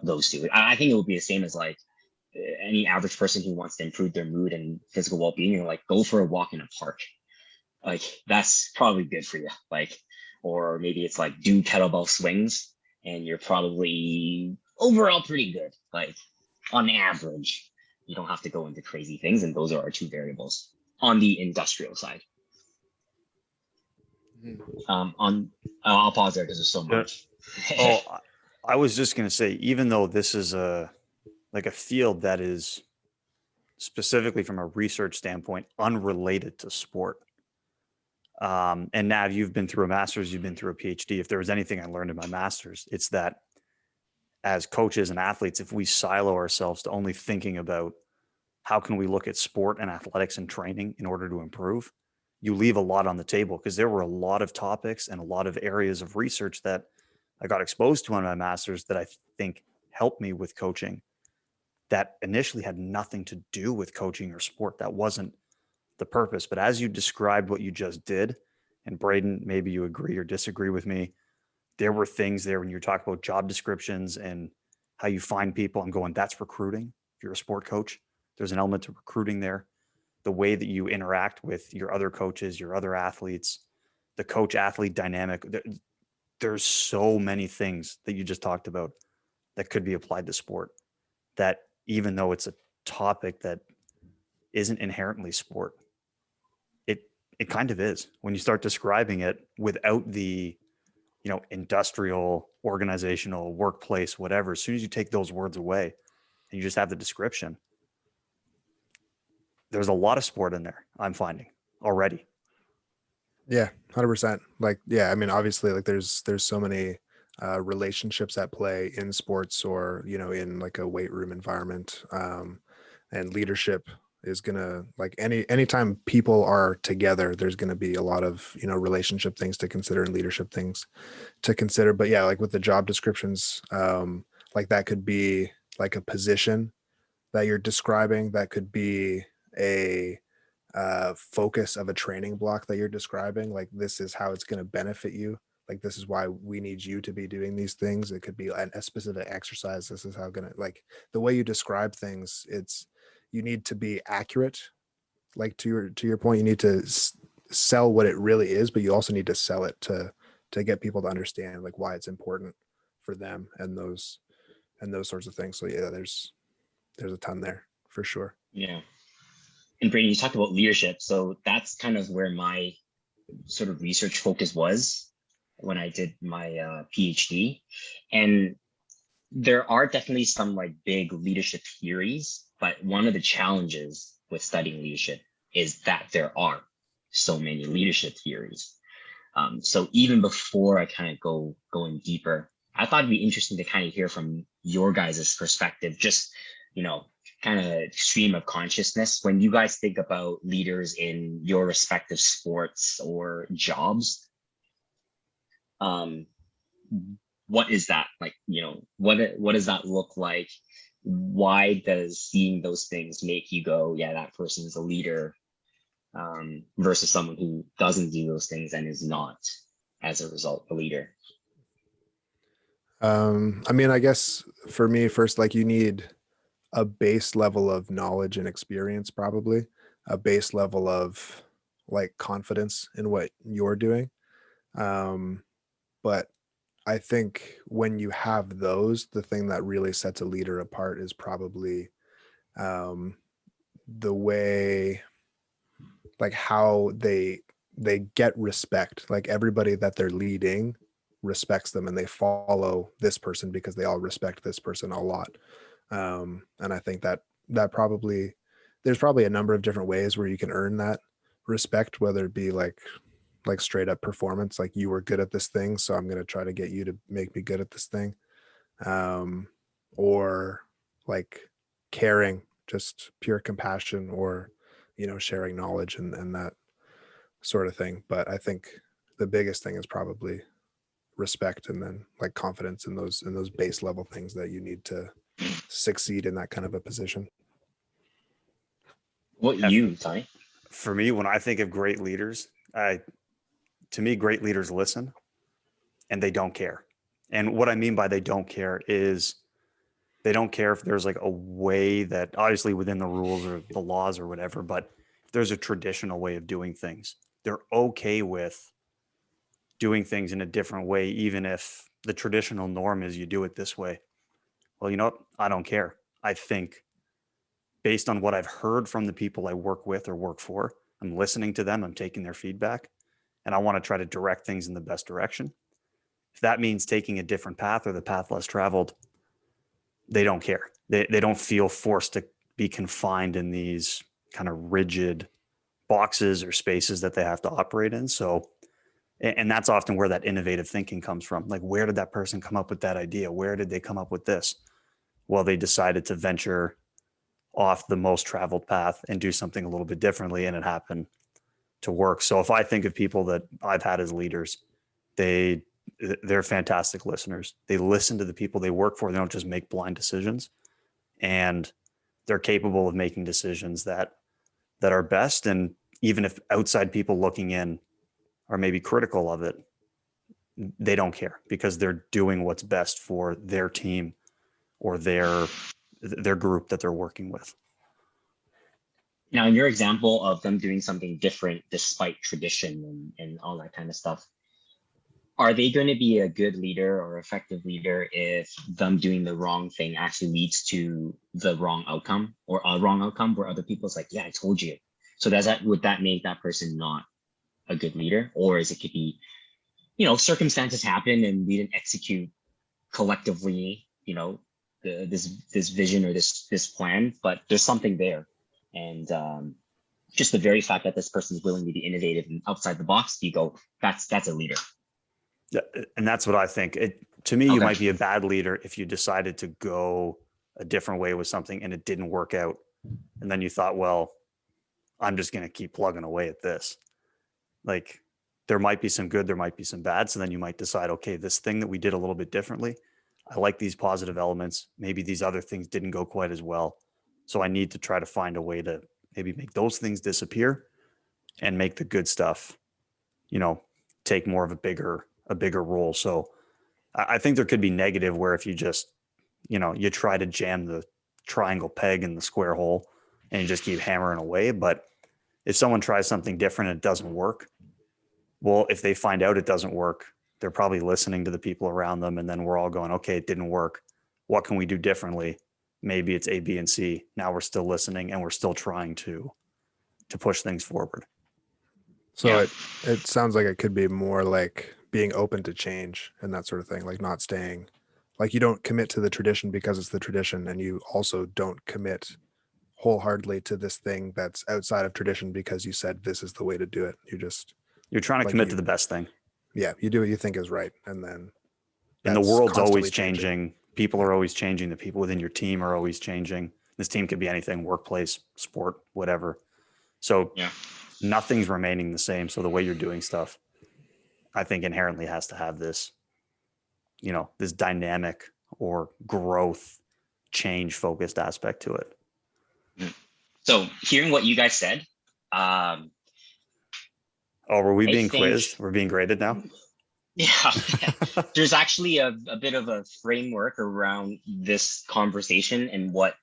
those two. I think it would be the same as like any average person who wants to improve their mood and physical well-being. You're like, go for a walk in a park. Like that's probably good for you. Like, or maybe it's like do kettlebell swings, and you're probably overall pretty good. Like on average, you don't have to go into crazy things. And those are our two variables on the industrial side. I'll pause there because there's so much. Oh, I was just going to say, even though this is a field that is specifically from a research standpoint unrelated to sport. And Nav, you've been through a master's, you've been through a PhD. If there was anything I learned in my master's, it's that as coaches and athletes, if we silo ourselves to only thinking about how can we look at sport and athletics and training in order to improve, you leave a lot on the table, because there were a lot of topics and a lot of areas of research that I got exposed to on my master's that I think helped me with coaching that initially had nothing to do with coaching or sport. That wasn't the purpose. But as you described what you just did, and Braden, maybe you agree or disagree with me, there were things there when you talk about job descriptions and how you find people. I'm going, that's recruiting. If you're a sport coach, there's an element to recruiting there. The way that you interact with your other coaches, your other athletes, the coach athlete dynamic. There's so many things that you just talked about that could be applied to sport, that even though it's a topic that isn't inherently sport, it kind of is when you start describing it without the, industrial, organizational, workplace, whatever. As soon as you take those words away and you just have the description, there's a lot of sport in there, I'm finding already. Yeah, 100%. Like, yeah, I mean, obviously, like there's so many relationships at play in sports, or in like a weight room environment, and leadership is gonna, like, anytime people are together, there's gonna be a lot of relationship things to consider and leadership things to consider. But yeah, like with the job descriptions, like that could be like a position that you're describing, that could be a focus of a training block that you're describing. Like, this is how it's going to benefit you. Like, this is why we need you to be doing these things. It could be a specific exercise. This is how gonna, like, the way you describe things, you need to be accurate. Like, to your point, you need to sell what it really is, but you also need to sell it to get people to understand like why it's important for them, and those sorts of things. So yeah, there's a ton there for sure. Yeah. And Brady, you talked about leadership. So that's kind of where my sort of research focus was when I did my PhD. And there are definitely some like big leadership theories, but one of the challenges with studying leadership is that there are so many leadership theories. So even before I kind of go in deeper, I thought it'd be interesting to kind of hear from your guys' perspective, just, kind of stream of consciousness. When you guys think about leaders in your respective sports or jobs, what is that like? What does that look like? Why does seeing those things make you go, yeah, that person is a leader, versus someone who doesn't do those things and is not, as a result, a leader? I mean, I guess for me, first, like, you need a base level of knowledge and experience, probably a base level of like confidence in what you're doing. But I think when you have those, the thing that really sets a leader apart is probably the way, like, how they get respect. Like, everybody that they're leading respects them, and they follow this person because they all respect this person a lot. And I think that probably, there's probably a number of different ways where you can earn that respect, whether it be like straight up performance, like, you were good at this thing, so I'm going to try to get you to make me good at this thing. Or like caring, just pure compassion, or sharing knowledge, and that sort of thing. But I think the biggest thing is probably respect, and then like confidence in those base level things that you need to succeed in that kind of a position. What Yeah, you, Ty? for me, when I think of great leaders, to me, great leaders listen and they don't care. And what I mean by they don't care is they don't care if there's like a way that, obviously within the rules or the laws or whatever, but if there's a traditional way of doing things, they're okay with doing things in a different way, even if the traditional norm is you do it this way. Well, you know what? I don't care. I think based on what I've heard from the people I work with or work for, I'm listening to them, I'm taking their feedback, and I want to try to direct things in the best direction. If that means taking a different path or the path less traveled, they don't care. They don't feel forced to be confined in these kind of rigid boxes or spaces that they have to operate in. So, and that's often where that innovative thinking comes from. Like, where did that person come up with that idea? Where did they come up with this? Well, they decided to venture off the most traveled path and do something a little bit differently, and it happened to work. So if I think of people that I've had as leaders, they're fantastic listeners. They listen to the people they work for. They don't just make blind decisions, and they're capable of making decisions that are best. And even if outside people looking in are maybe critical of it, they don't care because they're doing what's best for their team or their group that they're working with. Now, in your example of them doing something different despite tradition and all that kind of stuff, are they going to be a good leader or effective leader if them doing the wrong thing actually leads to the wrong outcome, or a wrong outcome where other people's like, yeah, I told you. So would that make that person not a good leader? Or is it could be, circumstances happen and we didn't execute collectively, this vision or this plan, but there's something there. And just the very fact that this person is willing to be innovative and outside the box, you go, that's a leader. Yeah, and that's what I think. To me, you Okay. might be a bad leader if you decided to go a different way with something and it didn't work out. And then you thought, well, I'm just going to keep plugging away at this. Like, there might be some good, there might be some bad. So then you might decide, okay, this thing that we did a little bit differently, I like these positive elements. Maybe these other things didn't go quite as well. So I need to try to find a way to maybe make those things disappear and make the good stuff, take more of a bigger role. So I think there could be negative where if you just, you try to jam the triangle peg in the square hole and you just keep hammering away. But if someone tries something different and it doesn't work, well, if they find out it doesn't work, they're probably listening to the people around them. And then we're all going, okay, it didn't work. What can we do differently? Maybe it's A, B, and C. Now we're still listening and we're still trying to push things forward. So Yeah. it sounds like it could be more like being open to change and that sort of thing, like not staying, like you don't commit to the tradition because it's the tradition, and you also don't commit wholeheartedly to this thing that's outside of tradition because you said this is the way to do it. You're trying to like commit to the best thing. Yeah, you do what you think is right, and then And the that's world's always constantly changing. People are always changing. The people within your team are always changing. This team could be anything, workplace, sport, whatever. So Yeah. nothing's remaining the same. So the way you're doing stuff, I think inherently has to have this, this dynamic or growth, change focused aspect to it. So hearing what you guys said, Oh, were we I being think- quizzed? We're being graded now? yeah, there's actually a bit of a framework around this conversation and what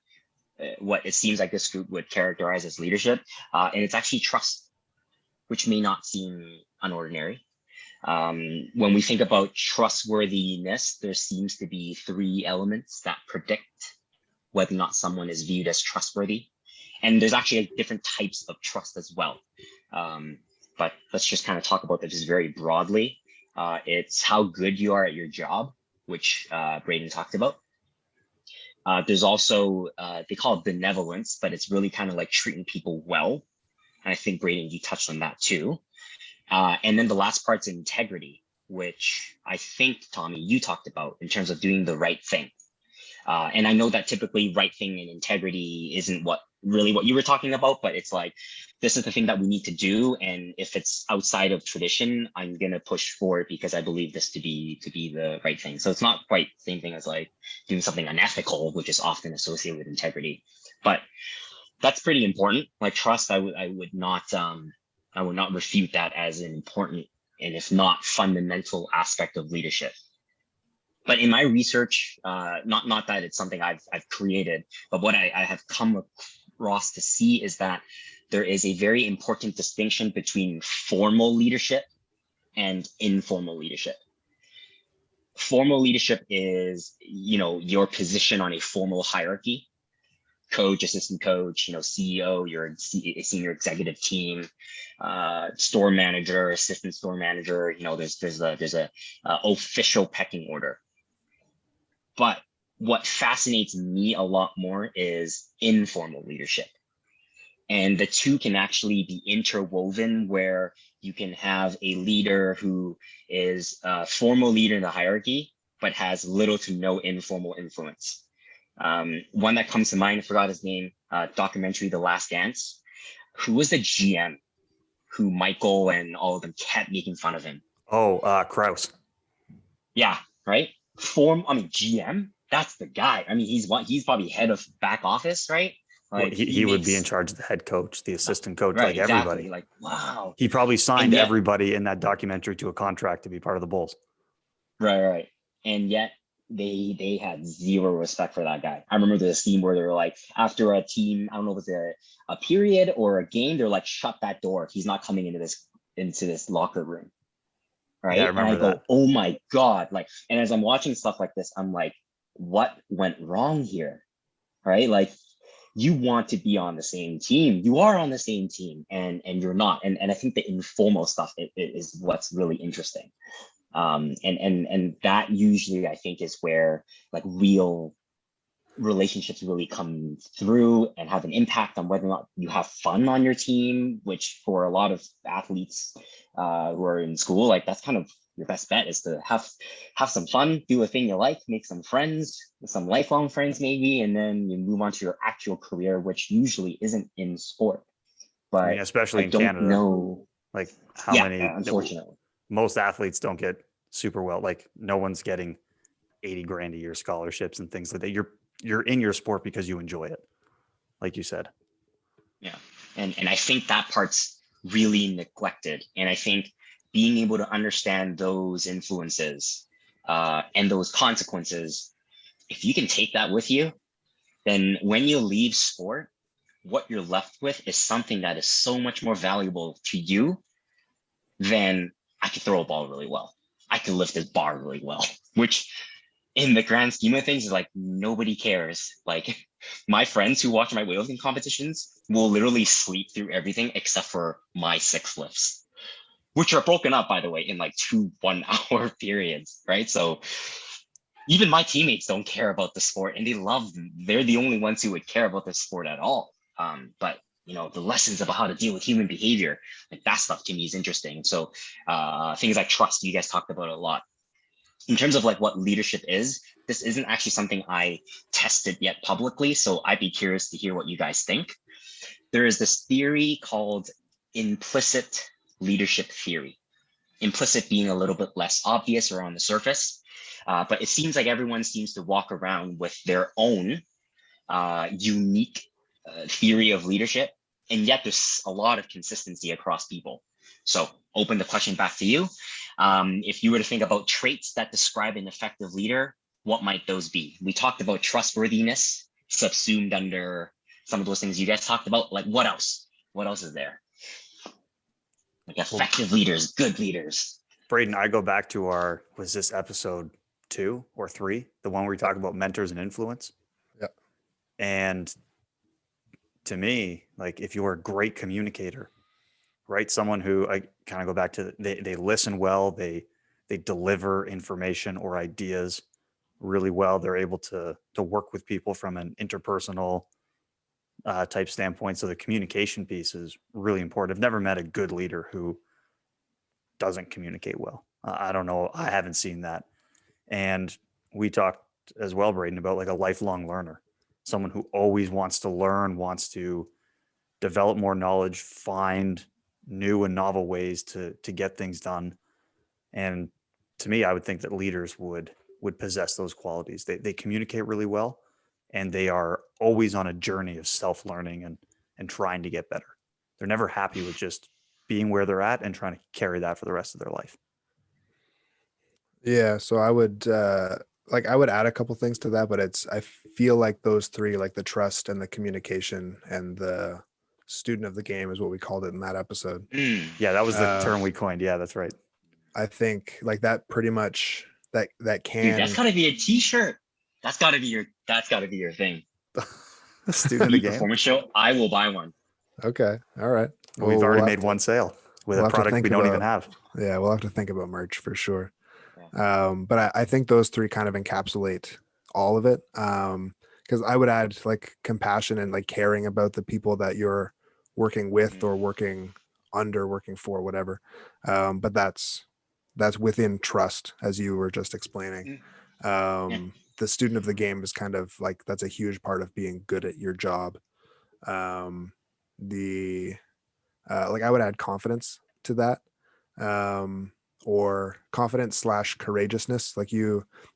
it seems like this group would characterize as leadership. And it's actually trust, which may not seem unordinary. When we think about trustworthiness, there seems to be 3 elements that predict whether or not someone is viewed as trustworthy. And there's actually different types of trust as well. But let's just kind of talk about this very broadly. It's how good you are at your job, which Braden talked about. There's also, they call it benevolence, but it's really kind of like treating people well. And I think, Braden, you touched on that too. And then the last part's integrity, which I think, Tommy, you talked about in terms of doing the right thing. And I know that typically right thing and integrity isn't what you were talking about, but it's like, this is the thing that we need to do. And if it's outside of tradition, I'm going to push for it because I believe this to be the right thing. So it's not quite the same thing as like doing something unethical, which is often associated with integrity, but that's pretty important. Like trust, I would not refute that as an important, and if not fundamental, aspect of leadership. But in my research, not that it's something I've created, but what I have come across to see is that there is a very important distinction between formal leadership and informal leadership. Formal leadership is, your position on a formal hierarchy: coach, assistant coach, CEO, your senior executive team, store manager, assistant store manager. There's a official pecking order. But what fascinates me a lot more is informal leadership. And the two can actually be interwoven, where you can have a leader who is a formal leader in the hierarchy, but has little to no informal influence. One that comes to mind, I forgot his name, documentary, The Last Dance. Who was the GM who Michael and all of them kept making fun of him? Oh, Kraus. Yeah, right? GM, that's the guy. I mean, he's probably head of back office, right? Well, Like he would be in makes, charge of the head coach, the assistant coach, right, like exactly. everybody. Like, wow. He probably signed And yet, everybody in that documentary to a contract to be part of the Bulls. right. And yet they had zero respect for that guy. I remember the scene where they were like, after a team, I don't know if it was a period or a game, they're like, shut that door. He's not coming into this locker room. Right. Yeah, I And I remember go, that. oh my God. Like, and as I'm watching stuff like this, I'm like, what went wrong here? Right. Like, you want to be on the same team. You are on the same team, and you're not. And I think the informal stuff is what's really interesting. And that usually I think is where like real relationships really come through and have an impact on whether or not you have fun on your team, which for a lot of athletes who are in school, like that's kind of your best bet is to have some fun, do a thing you like, make some friends, some lifelong friends maybe, and then you move on to your actual career, which usually isn't in sport. I mean, But especially I in don't Canada, know. like how Yeah, many, unfortunately. most athletes don't get super well. Like no one's getting 80 grand a year scholarships and things like that. You're in your sport because you enjoy it, like you said. Yeah. And I think that part's really neglected. And I think being able to understand those influences and those consequences, if you can take that with you, then when you leave sport, what you're left with is something that is so much more valuable to you than I could throw a ball really well. I can lift this bar really well, which in the grand scheme of things is like nobody cares. Like my friends who watch my weightlifting competitions will literally sleep through everything except for my 6 lifts, which are broken up by the way in like 2 1 hour periods, right? So even my teammates don't care about the sport and they love them. They're the only ones who would care about the sport at all. But you know, the lessons about how to deal with human behavior, like that stuff to me is interesting. So things like trust, you guys talked about a lot in terms of like what leadership is. This isn't actually something I tested yet publicly, so I'd be curious to hear what you guys think. There is this theory called implicit leadership theory. Implicit being a little bit less obvious or on the surface, but it seems like everyone seems to walk around with their own unique theory of leadership, and yet there's a lot of consistency across people. So open the question back to you. If you were to think about traits that describe an effective leader, what might those be? We talked about trustworthiness, subsumed under some of those things you guys talked about. Like what else? What else is there? Like effective leaders, good leaders. Braden, I go back to was this episode 2 or 3, the one where we talk about mentors and influence? Yeah. And to me, like if you're a great communicator, right? Someone who I kind of go back to, they listen well, they deliver information or ideas really well. They're able to work with people from an interpersonal type standpoint. So the communication piece is really important. I've never met a good leader who doesn't communicate well. I don't know. I haven't seen that. And we talked as well, Braden, about like a lifelong learner, someone who always wants to learn, wants to develop more knowledge, find new and novel ways to get things done. And to me, I would think that leaders would possess those qualities. They communicate really well, and they are always on a journey of self-learning and trying to get better. They're never happy with just being where they're at and trying to carry that for the rest of their life. Yeah, so I would I would add a couple things to that, but I feel like those three, like the trust and the communication and the student of the game is what we called it in that episode. Yeah, that was the Uh, term we coined. Yeah, that's right. I think like that pretty much that Dude, can that's gotta be a t-shirt. That's gotta be your thing. Student of the Elite game. Performance Show, I will buy one. Okay. All right. Well, we've We'll already have made one sale with we'll a have to product think we don't even about have. yeah, we'll have to think about merch for sure. Yeah. But I think those three kind of encapsulate all of it. Because I would add like compassion and like caring about the people that you're working with or working under, working for, whatever. But that's within trust, as you were just explaining. Yeah. the student of the game is kind of like, that's a huge part of being good at your job. The like I would add confidence to that, or confidence slash courageousness. Like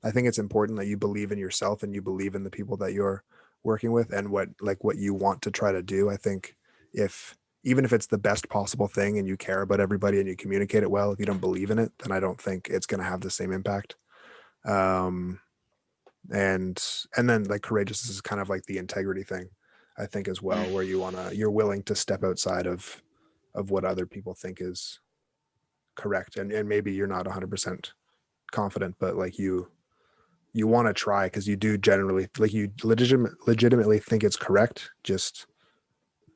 I think it's important that you believe in yourself and you believe in the people that you're working with and what you want to try to do. I think if even if it's the best possible thing and you care about everybody and you communicate it well, if you don't believe in it, then I don't think it's going to have the same impact. And then like courageousness is kind of like the integrity thing, I think, as well, where you're willing to step outside of what other people think is correct, and maybe you're not 100% confident, but like you want to try because you do generally, like, you legitimately think it's correct. Just,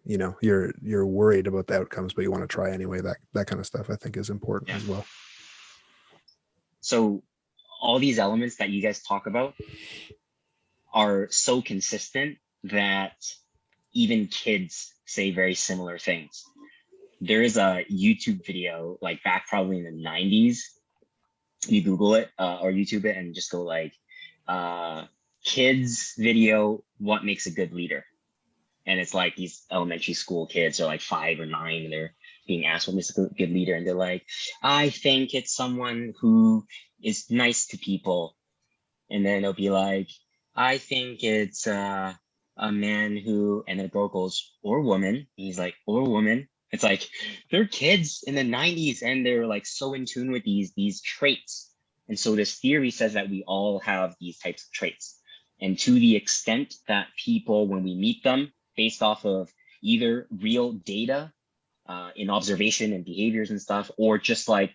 you're worried about the outcomes, but you want to try anyway. That kind of stuff I think is important as well. So all these elements that you guys talk about are so consistent that even kids say very similar things. There is a YouTube video like back probably in the 90s. You Google it or YouTube it and just go like kids video, what makes a good leader? And it's like these elementary school kids are like 5 or 9 and they're being asked what makes a good leader. And they're like, I think it's someone who is nice to people. And then they'll be like, I think it's a man who, and then the girl goes, or woman. And he's like, or woman. It's like they're kids in the 90s and they're like so in tune with these traits. And so this theory says that we all have these types of traits. And to the extent that people, when we meet them, based off of either real data in observation and behaviors and stuff, or just like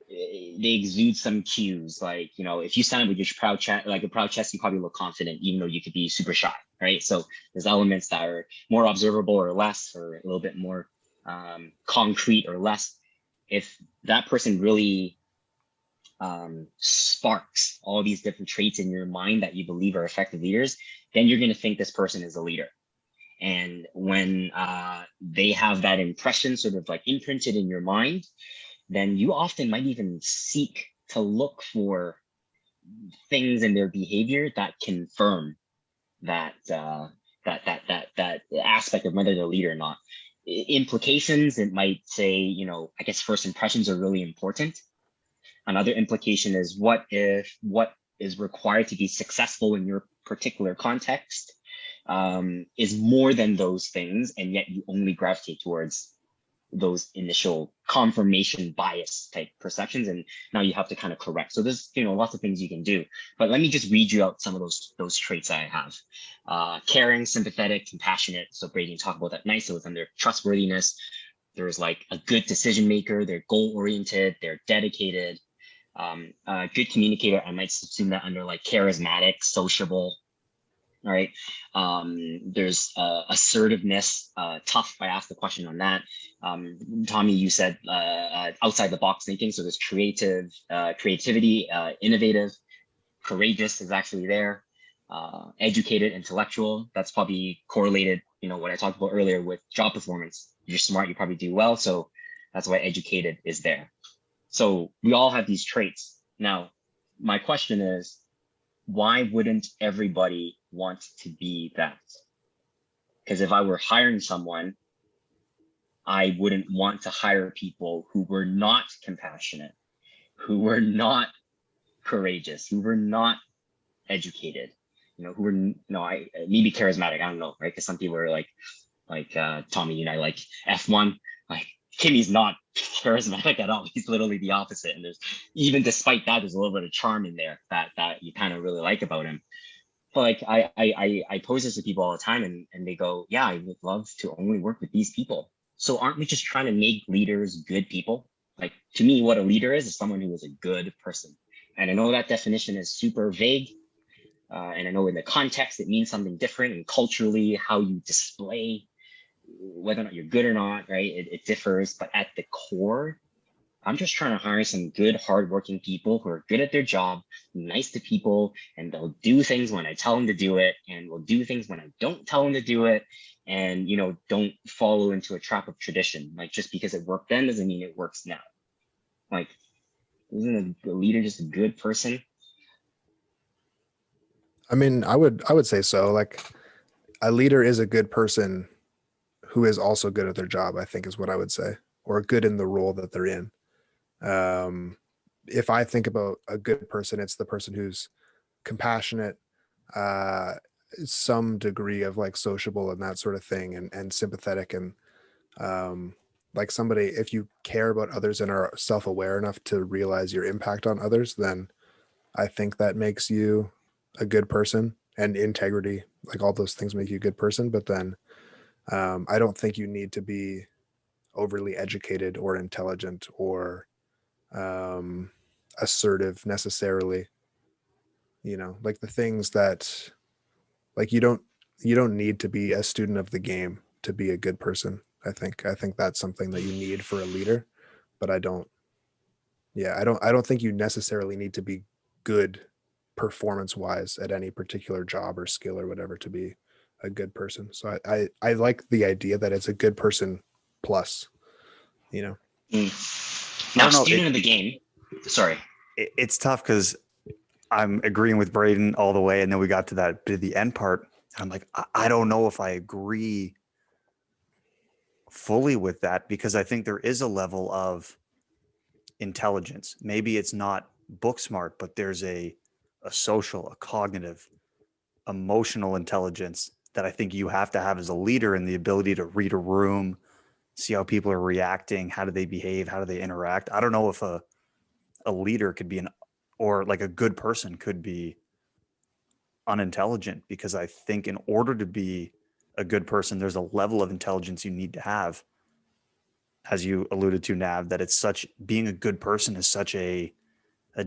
they exude some cues. Like, if you stand up with your proud chest, like a proud chest, you probably look confident, even though you could be super shy, right? So there's elements that are more observable or less, or a little bit more concrete or less. If that person really sparks all these different traits in your mind that you believe are effective leaders, then you're going to think this person is a leader. And when they have that impression sort of like imprinted in your mind, then you often might even seek to look for things in their behavior that confirm that that aspect of whether they're a leader or not. Implications, it might say, I guess first impressions are really important. Another implication is what is required to be successful in your particular context is more than those things, and yet you only gravitate towards those initial confirmation bias type perceptions, and now you have to kind of correct. So there's lots of things you can do, but let me just read you out some of those traits I have. Caring, sympathetic, compassionate. So Braden talked about that nice. So it's under trustworthiness. There's like a good decision maker. They're goal oriented. They're dedicated. Good communicator. I might assume that under like charismatic, sociable. All right. There's assertiveness, tough. I asked the question on that. Tommy, you said outside the box thinking. So there's creativity, innovative, courageous is actually there. Educated, intellectual. That's probably correlated, what I talked about earlier with job performance. You're smart, you probably do well. So that's why educated is there. So we all have these traits. Now, my question is, why wouldn't everybody want to be that? Because if I were hiring someone, I wouldn't want to hire people who were not compassionate, who were not courageous, who were not educated, who were maybe charismatic. I don't know, right? Because some people are like Tommy and I like F1. Like Kimmy's not charismatic at all. He's literally the opposite. And there's even despite that, there's a little bit of charm in there that you kind of really like about him. But like I pose this to people all the time, and they go, yeah, I would love to only work with these people. So aren't we just trying to make leaders good people? Like, to me, what a leader is someone who is a good person. And I know that definition is super vague. And I know in the context, it means something different, and culturally how you display whether or not you're good or not, right? It differs, but at the core, I'm just trying to hire some good, hardworking people who are good at their job, nice to people, and they'll do things when I tell them to do it, and will do things when I don't tell them to do it, and don't follow into a trap of tradition. Like, just because it worked then doesn't mean it works now. Like, isn't a leader just a good person? I mean, I would say so. Like a leader is a good person who is also good at their job, I think is what I would say, or good in the role that they're in. Um, if I think about a good person, it's the person who's compassionate, uh, some degree of like sociable and that sort of thing, and sympathetic, and um, like somebody, if you care about others and are self-aware enough to realize your impact on others, then I think that makes you a good person. And integrity, like all those things make you a good person. But then I don't think you need to be overly educated or intelligent or um, assertive necessarily. Like the things that, like, you don't need to be a student of the game to be a good person. I think that's something that you need for a leader, but I don't think you necessarily need to be good performance wise at any particular job or skill or whatever to be a good person. So I like the idea that it's a good person plus, you know. Mm. I Now, don't know. student of the game. Sorry. It's tough because I'm agreeing with Braden all the way, and then we got to that bit of the end part. And I'm like, I don't know if I agree fully with that, because I think there is a level of intelligence. Maybe it's not book smart, but there's a social, a cognitive, emotional intelligence that I think you have to have as a leader, and the ability to read a room, see how people are reacting, how do they behave, how do they interact. I don't know if a leader could be or like a good person could be unintelligent, because I think in order to be a good person, there's a level of intelligence you need to have, as you alluded to, Nav, that being a good person is such a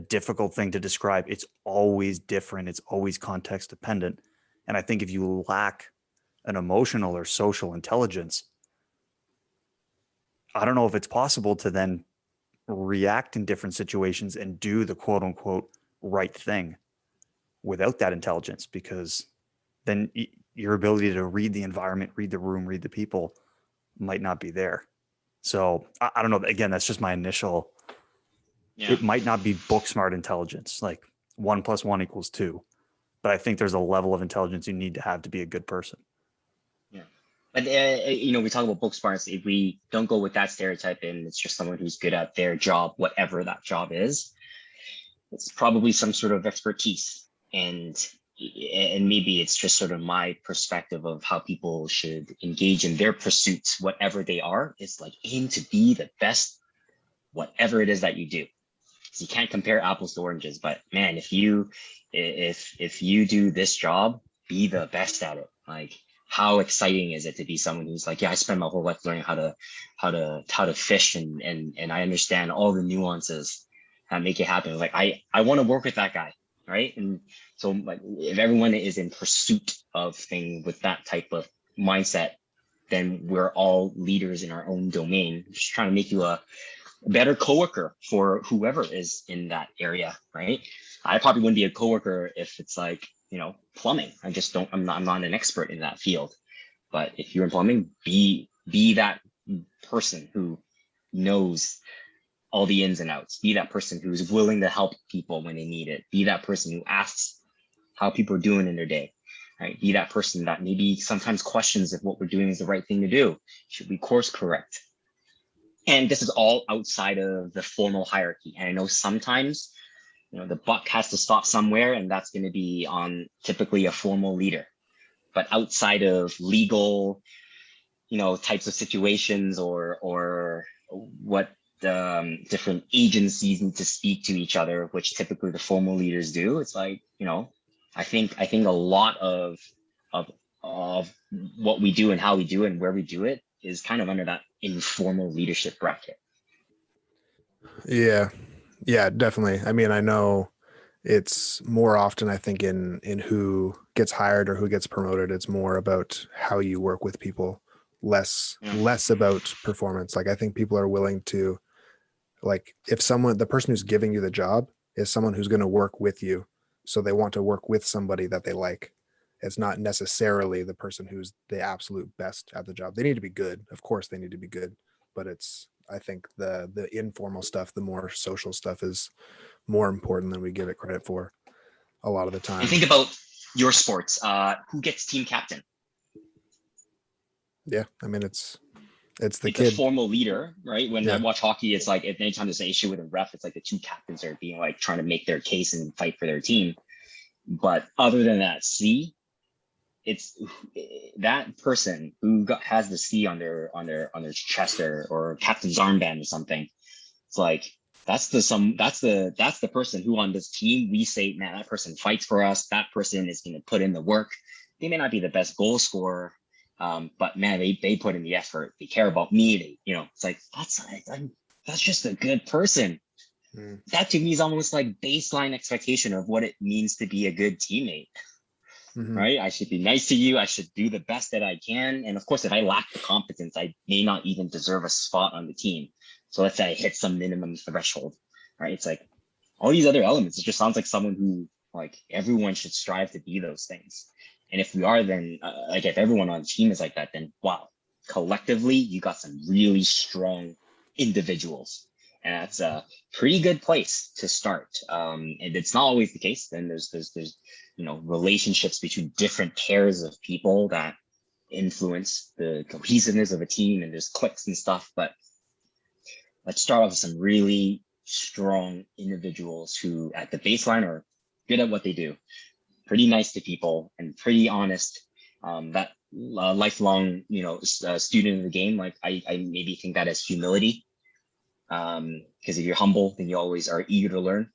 difficult thing to describe. It's always different. It's always context dependent. And I think if you lack an emotional or social intelligence, I don't know if it's possible to then react in different situations and do the quote unquote right thing without that intelligence, because then your ability to read the environment, read the room, read the people might not be there. So I don't know. Again, that's just my initial. Yeah. It might not be book smart intelligence, like 1+1 = 2, but I think there's a level of intelligence you need to have to be a good person. Yeah. But we talk about book smarts. If we don't go with that stereotype, and it's just someone who's good at their job, whatever that job is, it's probably some sort of expertise. And maybe it's just sort of my perspective of how people should engage in their pursuits, whatever they are. It's like aim to be the best, whatever it is that you do. You can't compare apples to oranges, but man, if you do this job, be the best at it. Like, how exciting is it to be someone who's like, yeah, I spent my whole life learning how to fish, and I understand all the nuances that make it happen. Like, I want to work with that guy, right? And so, like, if everyone is in pursuit of things with that type of mindset, then we're all leaders in our own domain, just trying to make you a better coworker for whoever is in that area, right? I probably wouldn't be a coworker if it's like, plumbing. I'm not an expert in that field. But if you're in plumbing, be that person who knows all the ins and outs. Be that person who's willing to help people when they need it. Be that person who asks how people are doing in their day. Right? Be that person that maybe sometimes questions if what we're doing is the right thing to do. Should we course correct? And this is all outside of the formal hierarchy. And I know sometimes, the buck has to stop somewhere, and that's going to be on typically a formal leader. But outside of legal, types of situations, or what different agencies need to speak to each other, which typically the formal leaders do, it's like, I think a lot of what we do and how we do it and where we do it is kind of under that informal leadership bracket. Yeah, definitely. I mean, I know it's more often, I think, in who gets hired or who gets promoted, it's more about how you work with people, less Yeah. less about performance. Like, I think people are willing to, like, if the person who's giving you the job is someone who's going to work with you, so they want to work with somebody that they like. It's not necessarily the person who's the absolute best at the job. They need to be good. Of course they need to be good, but I think the informal stuff, the more social stuff is more important than we give it credit for a lot of the time. And think about your sports, who gets team captain? Yeah, I mean it's the It's a kid. formal leader, right? When I Yeah. watch hockey, it's like if anytime there's an issue with a ref, it's like the two captains are being like trying to make their case and fight for their team. But other than that, C, it's that person who has the C on their chest or captain's armband or something. It's like that's the person who on this team we say, man, that person fights for us. That person is going to put in the work. They may not be the best goal scorer, but man, they put in the effort. They care about me. It's like that's just a good person. That to me is almost like baseline expectation of what it means to be a good teammate. Mhm. Right? I should be nice to you. I should do the best that I can. And of course, if I lack the competence, I may not even deserve a spot on the team. So let's say I hit some minimum threshold, right? It's like all these other elements. It just sounds like someone who like everyone should strive to be those things. And if we are, then like if everyone on the team is like that, then wow, collectively you got some really strong individuals, and that's a pretty good place to start. And it's not always the case. Then there's relationships between different pairs of people that influence the cohesiveness of a team, and there's cliques and stuff. But let's start off with some really strong individuals who at the baseline are good at what they do, pretty nice to people and pretty honest. That lifelong student of the game, like I maybe think that as humility, because if you're humble then you always are eager to learn.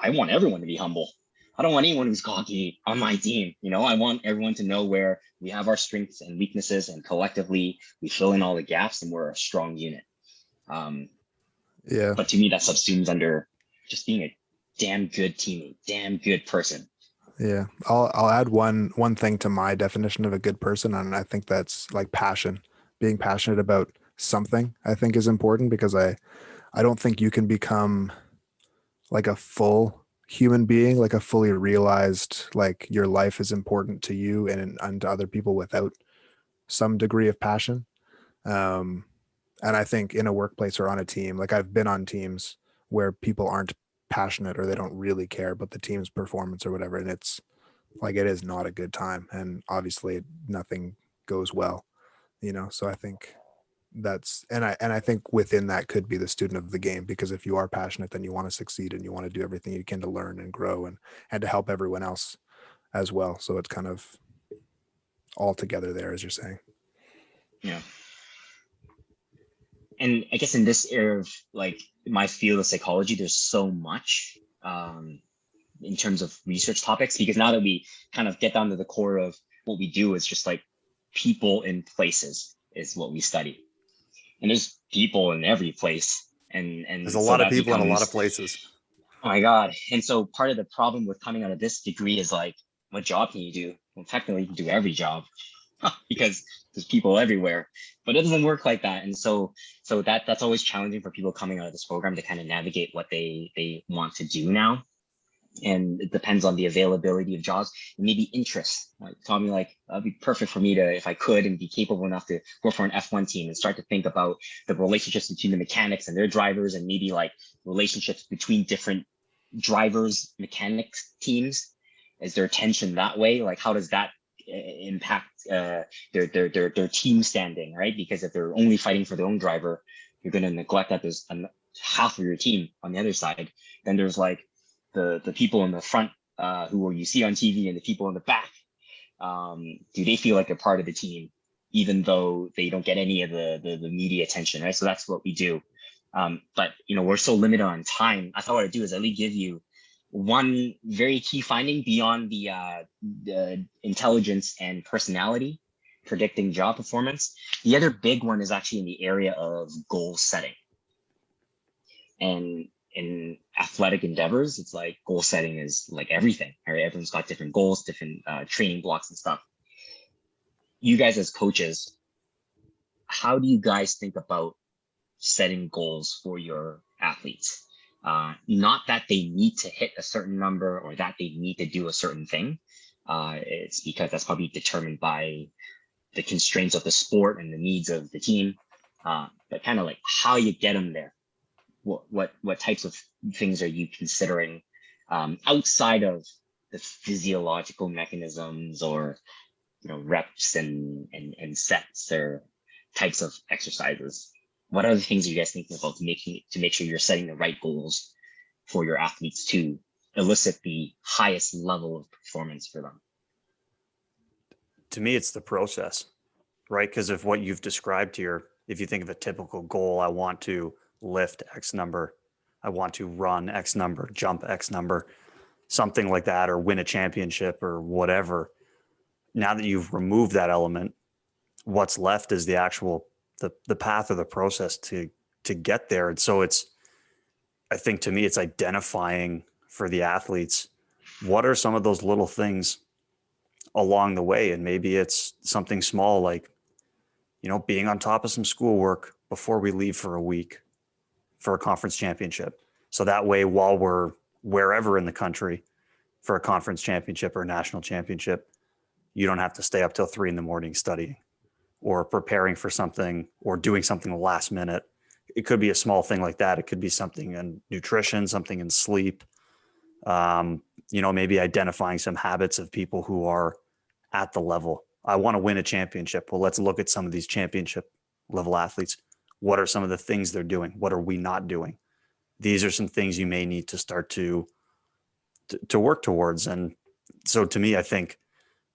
I want everyone to be humble. I don't want anyone who's cocky on my team. I want everyone to know where we have our strengths and weaknesses, and collectively we fill in all the gaps and we're a strong unit. Yeah. But to me, that subsumes under just being a damn good teammate, damn good person. Yeah. I'll add one thing to my definition of a good person, and I think that's like passion. Being passionate about something, I think, is important, because I don't think you can become like a full human being, like a fully realized, like your life is important to you and to other people without some degree of passion. And I think in a workplace or on a team, like I've been on teams where people aren't passionate or they don't really care about the team's performance or whatever. And it's like, it is not a good time. And obviously nothing goes well, So I think I think within that could be the student of the game, because if you are passionate, then you want to succeed and you want to do everything you can to learn and grow and to help everyone else as well. So it's kind of all together there, as you're saying. Yeah. And I guess in this era of like my field of psychology, there's so much in terms of research topics, because now that we kind of get down to the core of what we do, is just like people in places is what we study. And there's people in every place. And There's so a lot of that people in a lot becomes, of places. oh my God. And so part of the problem with coming out of this degree is like, what job can you do? Well, technically you can do every job because there's people everywhere, but it doesn't work like that. And so that's always challenging for people coming out of this program to kind of navigate what they want to do now. And it depends on the availability of jobs and maybe interest. Like Tommy, like that'd be perfect for me to, if I could and be capable enough to work for an F1 team and start to think about the relationships between the mechanics and their drivers, and maybe like relationships between different drivers, mechanics teams. Is there tension that way? Like how does that impact their team standing, right? Because if they're only fighting for their own driver, you're going to neglect that there's half of your team on the other side. Then there's like the people in the front who you see on TV and the people in the back. Do they feel like they're part of the team, even though they don't get any of the media attention, right? So that's what we do. But we're so limited on time. I thought what I'd do is at least give you one very key finding beyond the intelligence and personality predicting job performance. The other big one is actually in the area of goal setting. And in athletic endeavors, it's like goal setting is like everything, right? Everyone's got different goals, different training blocks and stuff. You guys as coaches, how do you guys think about setting goals for your athletes? Not that they need to hit a certain number or that they need to do a certain thing. It's because that's probably determined by the constraints of the sport and the needs of the team. But kind of like how you get them there. What types of things are you considering outside of the physiological mechanisms or reps and sets or types of exercises? What are the things you guys thinking about to make sure you're setting the right goals for your athletes to elicit the highest level of performance for them? To me, it's the process, right? Because of what you've described here, if you think of a typical goal, I want to lift X number, I want to run X number, jump X number, something like that, or win a championship or whatever. Now that you've removed that element, what's left is the actual the path or the process to get there. And so I think to me, it's identifying for the athletes what are some of those little things along the way. And maybe it's something small like, being on top of some schoolwork before we leave for a week for a conference championship. So that way, while we're wherever in the country for a conference championship or a national championship, you don't have to stay up till 3 a.m. studying or preparing for something or doing something last minute. It could be a small thing like that. It could be something in nutrition, something in sleep, maybe identifying some habits of people who are at the level. I want to win a championship. Well, let's look at some of these championship level athletes. What are some of the things they're doing? What are we not doing? These are some things you may need to start to work towards. And so to me, I think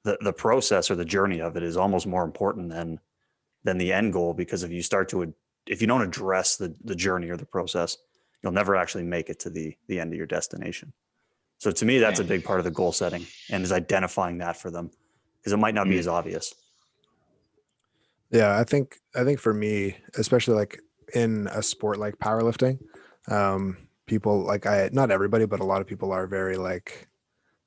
the process or the journey of it is almost more important than the end goal, because if you don't address the journey or the process, you'll never actually make it to the end of your destination. So to me, that's a big part of the goal setting, and is identifying that for them, because it might not be as obvious. Yeah, I think for me, especially like in a sport like powerlifting, people like not everybody, but a lot of people are very like,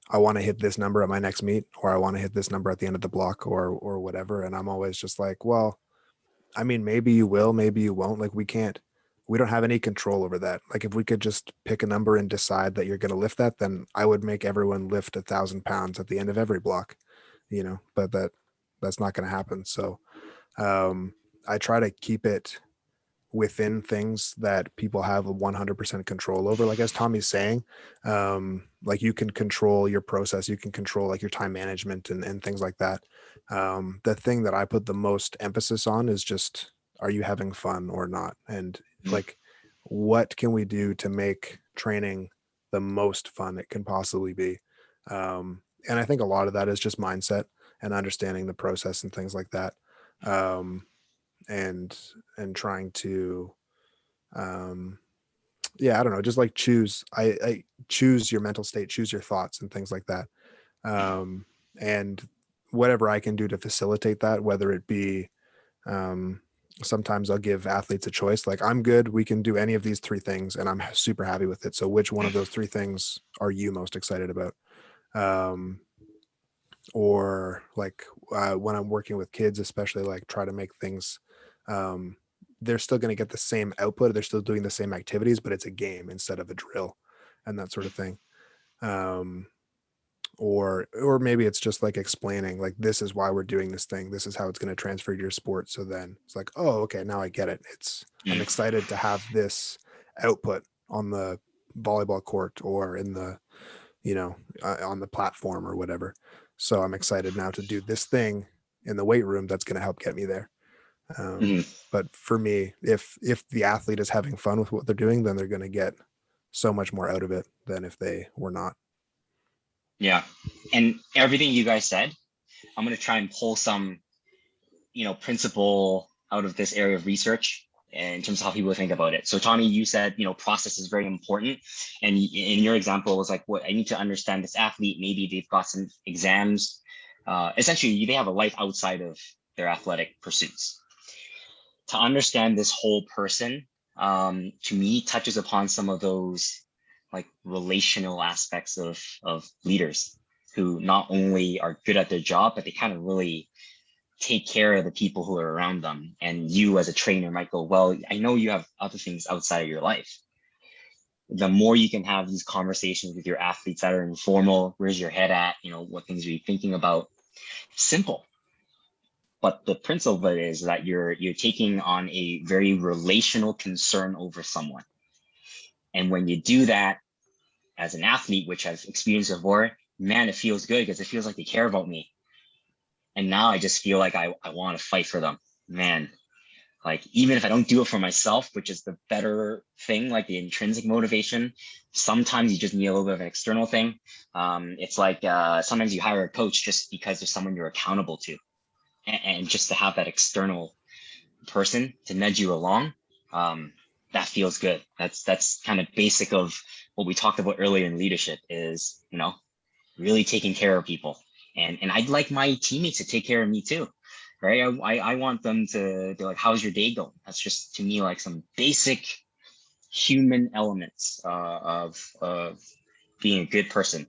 I want to hit this number at my next meet, or I want to hit this number at the end of the block, or whatever. And I'm always just like, well, I mean, maybe you will, maybe you won't. Like we don't have any control over that. Like if we could just pick a number and decide that you're going to lift that, then I would make everyone lift 1,000 pounds at the end of every block, but that's not going to happen. So I try to keep it within things that people have a 100% control over. Like as Tommy's saying, like you can control your process, you can control like your time management and things like that. The thing that I put the most emphasis on is just, are you having fun or not? And like, what can we do to make training the most fun it can possibly be? And I think a lot of that is just mindset and understanding the process and things like that. And trying to I don't know, just like I choose your mental state, choose your thoughts and things like that. And whatever I can do to facilitate that, whether it be sometimes I'll give athletes a choice, like I'm good, we can do any of these 3 things and I'm super happy with it, so which one of those 3 things are you most excited about? Or like when I'm working with kids, especially, like try to make things, they're still going to get the same output, they're still doing the same activities, but it's a game instead of a drill and that sort of thing. um or maybe it's just like explaining, like, this is why we're doing this thing, this is how it's going to transfer to your sport, so then it's like, oh, okay, now I get it. I'm excited to have this output on the volleyball court or in the on the platform or whatever. So I'm excited now to do this thing in the weight room that's going to help get me there. But for me, if the athlete is having fun with what they're doing, then they're going to get so much more out of it than if they were not. Yeah. And everything you guys said, I'm going to try and pull some, principle out of this area of research in terms of how people think about it. So Tommy, you said, process is very important. And in your example was like, what I need to understand this athlete, maybe they've got some exams. Essentially, they have a life outside of their athletic pursuits. To understand this whole person, to me, touches upon some of those like relational aspects of leaders who not only are good at their job, but they kind of really take care of the people who are around them. And you as a trainer might go, well, I know you have other things outside of your life. The more you can have these conversations with your athletes that are informal, where's your head at, what things are you thinking about? Simple. But the principle of it is that you're taking on a very relational concern over someone. And when you do that as an athlete, which I've experienced before, man, it feels good because it feels like they care about me. And now I just feel like I want to fight for them. Man, like even if I don't do it for myself, which is the better thing, like the intrinsic motivation, sometimes you just need a little bit of an external thing. It's like sometimes you hire a coach just because there's someone you're accountable to, and just to have that external person to nudge you along, that feels good. That's kind of basic of what we talked about earlier in leadership is, really taking care of people. And I'd like my teammates to take care of me too, right? I want them to be like, how's your day going? That's just to me like some basic human elements of being a good person.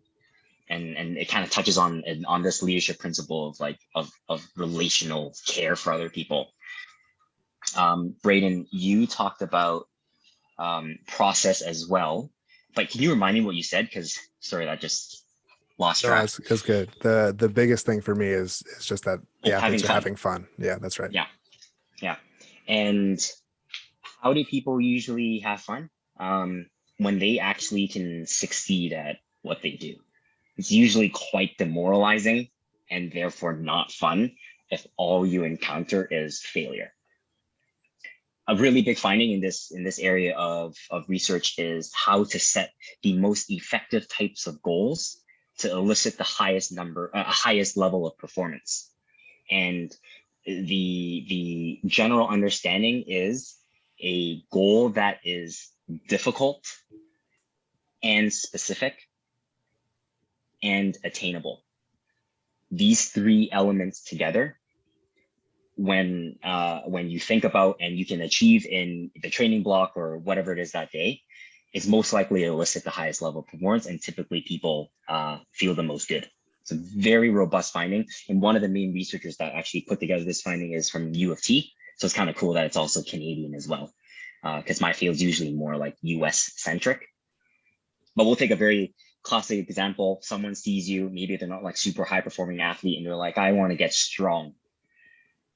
And it kind of touches on this leadership principle of like of relational care for other people. Braden, you talked about process as well, but can you remind me what you said? Because sorry, that just lost No, track. it's good. The biggest thing for me is just that the athletes are having fun. Yeah, that's right. Yeah. And how do people usually have fun? When they actually can succeed at what they do. It's usually quite demoralizing and therefore not fun if all you encounter is failure. A really big finding in this area of research is how to set the most effective types of goals to elicit the highest level of performance. And the general understanding is a goal that is difficult and specific and attainable. These three elements together, when you think about and you can achieve in the training block or whatever it is that day, is most likely to elicit the highest level of performance, and typically people feel the most good. It's a very robust finding, and one of the main researchers that actually put together this finding is from U of T. So it's kind of cool that it's also Canadian as well, because my field's usually more like US centric. But we'll take a very classic example. Someone sees you, maybe they're not like super high performing athlete, and they're like, I want to get strong.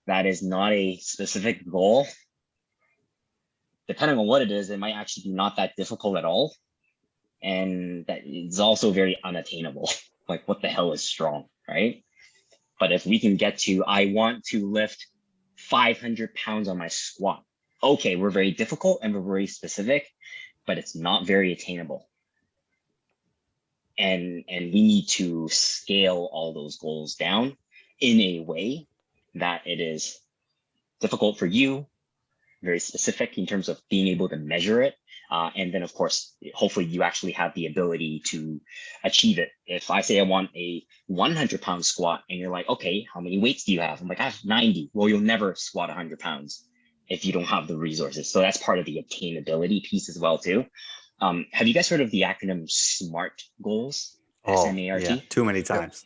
That is not a specific goal. Depending on what it is, it might actually be not that difficult at all. And that is also very unattainable. Like, what the hell is strong, right? But if we can get to, I want to lift 500 pounds on my squat. Okay, we're very difficult and we're very specific, but it's not very attainable. And we need to scale all those goals down in a way that it is difficult for you, very specific in terms of being able to measure it. And then of course, hopefully you actually have the ability to achieve it. If I say I want a 100-pound squat and you're like, okay, how many weights do you have? I'm like, I have 90. Well, you'll never squat 100 pounds if you don't have the resources. So that's part of the attainability piece as well too. Have you guys heard of the acronym SMART goals? Oh, SMART? yeah, too many times.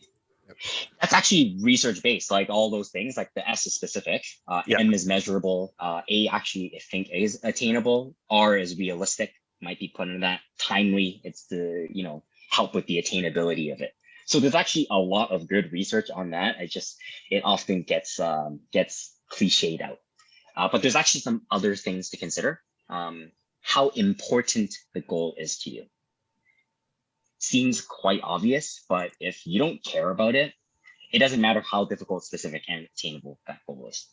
Yep. That's actually research based, like all those things. Like the S is specific, Yep. M is measurable, A actually I think is attainable, R is realistic, might be put in that. Timely, it's the help with the attainability of it. So there's actually a lot of good research on that. It often gets cliched out, but there's actually some other things to consider. How important the goal is to you seems quite obvious, but if you don't care about it, it doesn't matter how difficult, specific, and attainable that goal is.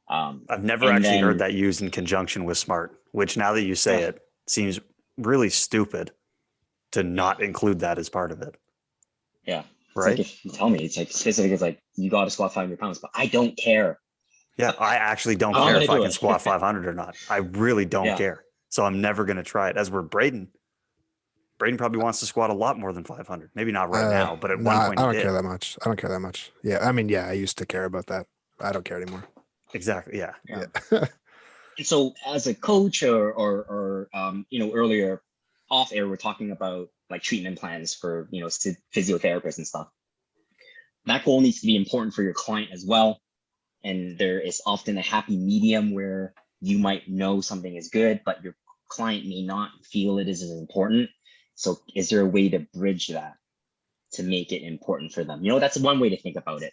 I've never actually heard that used in conjunction with SMART, which now that you say it, seems really stupid to not include that as part of it. Yeah. It's right? like if you tell me, it's like specific, it's like you got to squat 500 pounds, but I don't care. Yeah, I actually don't I'm care gonna if I do can it. squat 500 or not. I really don't Yeah. care. So I'm never going to try it. As we're Braden probably wants to squat a lot more than 500. Maybe not right now, but at No, one I point he don't did. care that much. I don't care that much. Yeah, I mean, yeah, I used to care about that. I don't care anymore. Exactly. Yeah. Yeah. Yeah. And so as a coach or earlier off air, we're talking about like treatment plans for, physiotherapists and stuff. That goal needs to be important for your client as well. And there is often a happy medium where you might know something is good, but your client may not feel it is as important. So is there a way to bridge that to make it important for them? That's one way to think about it.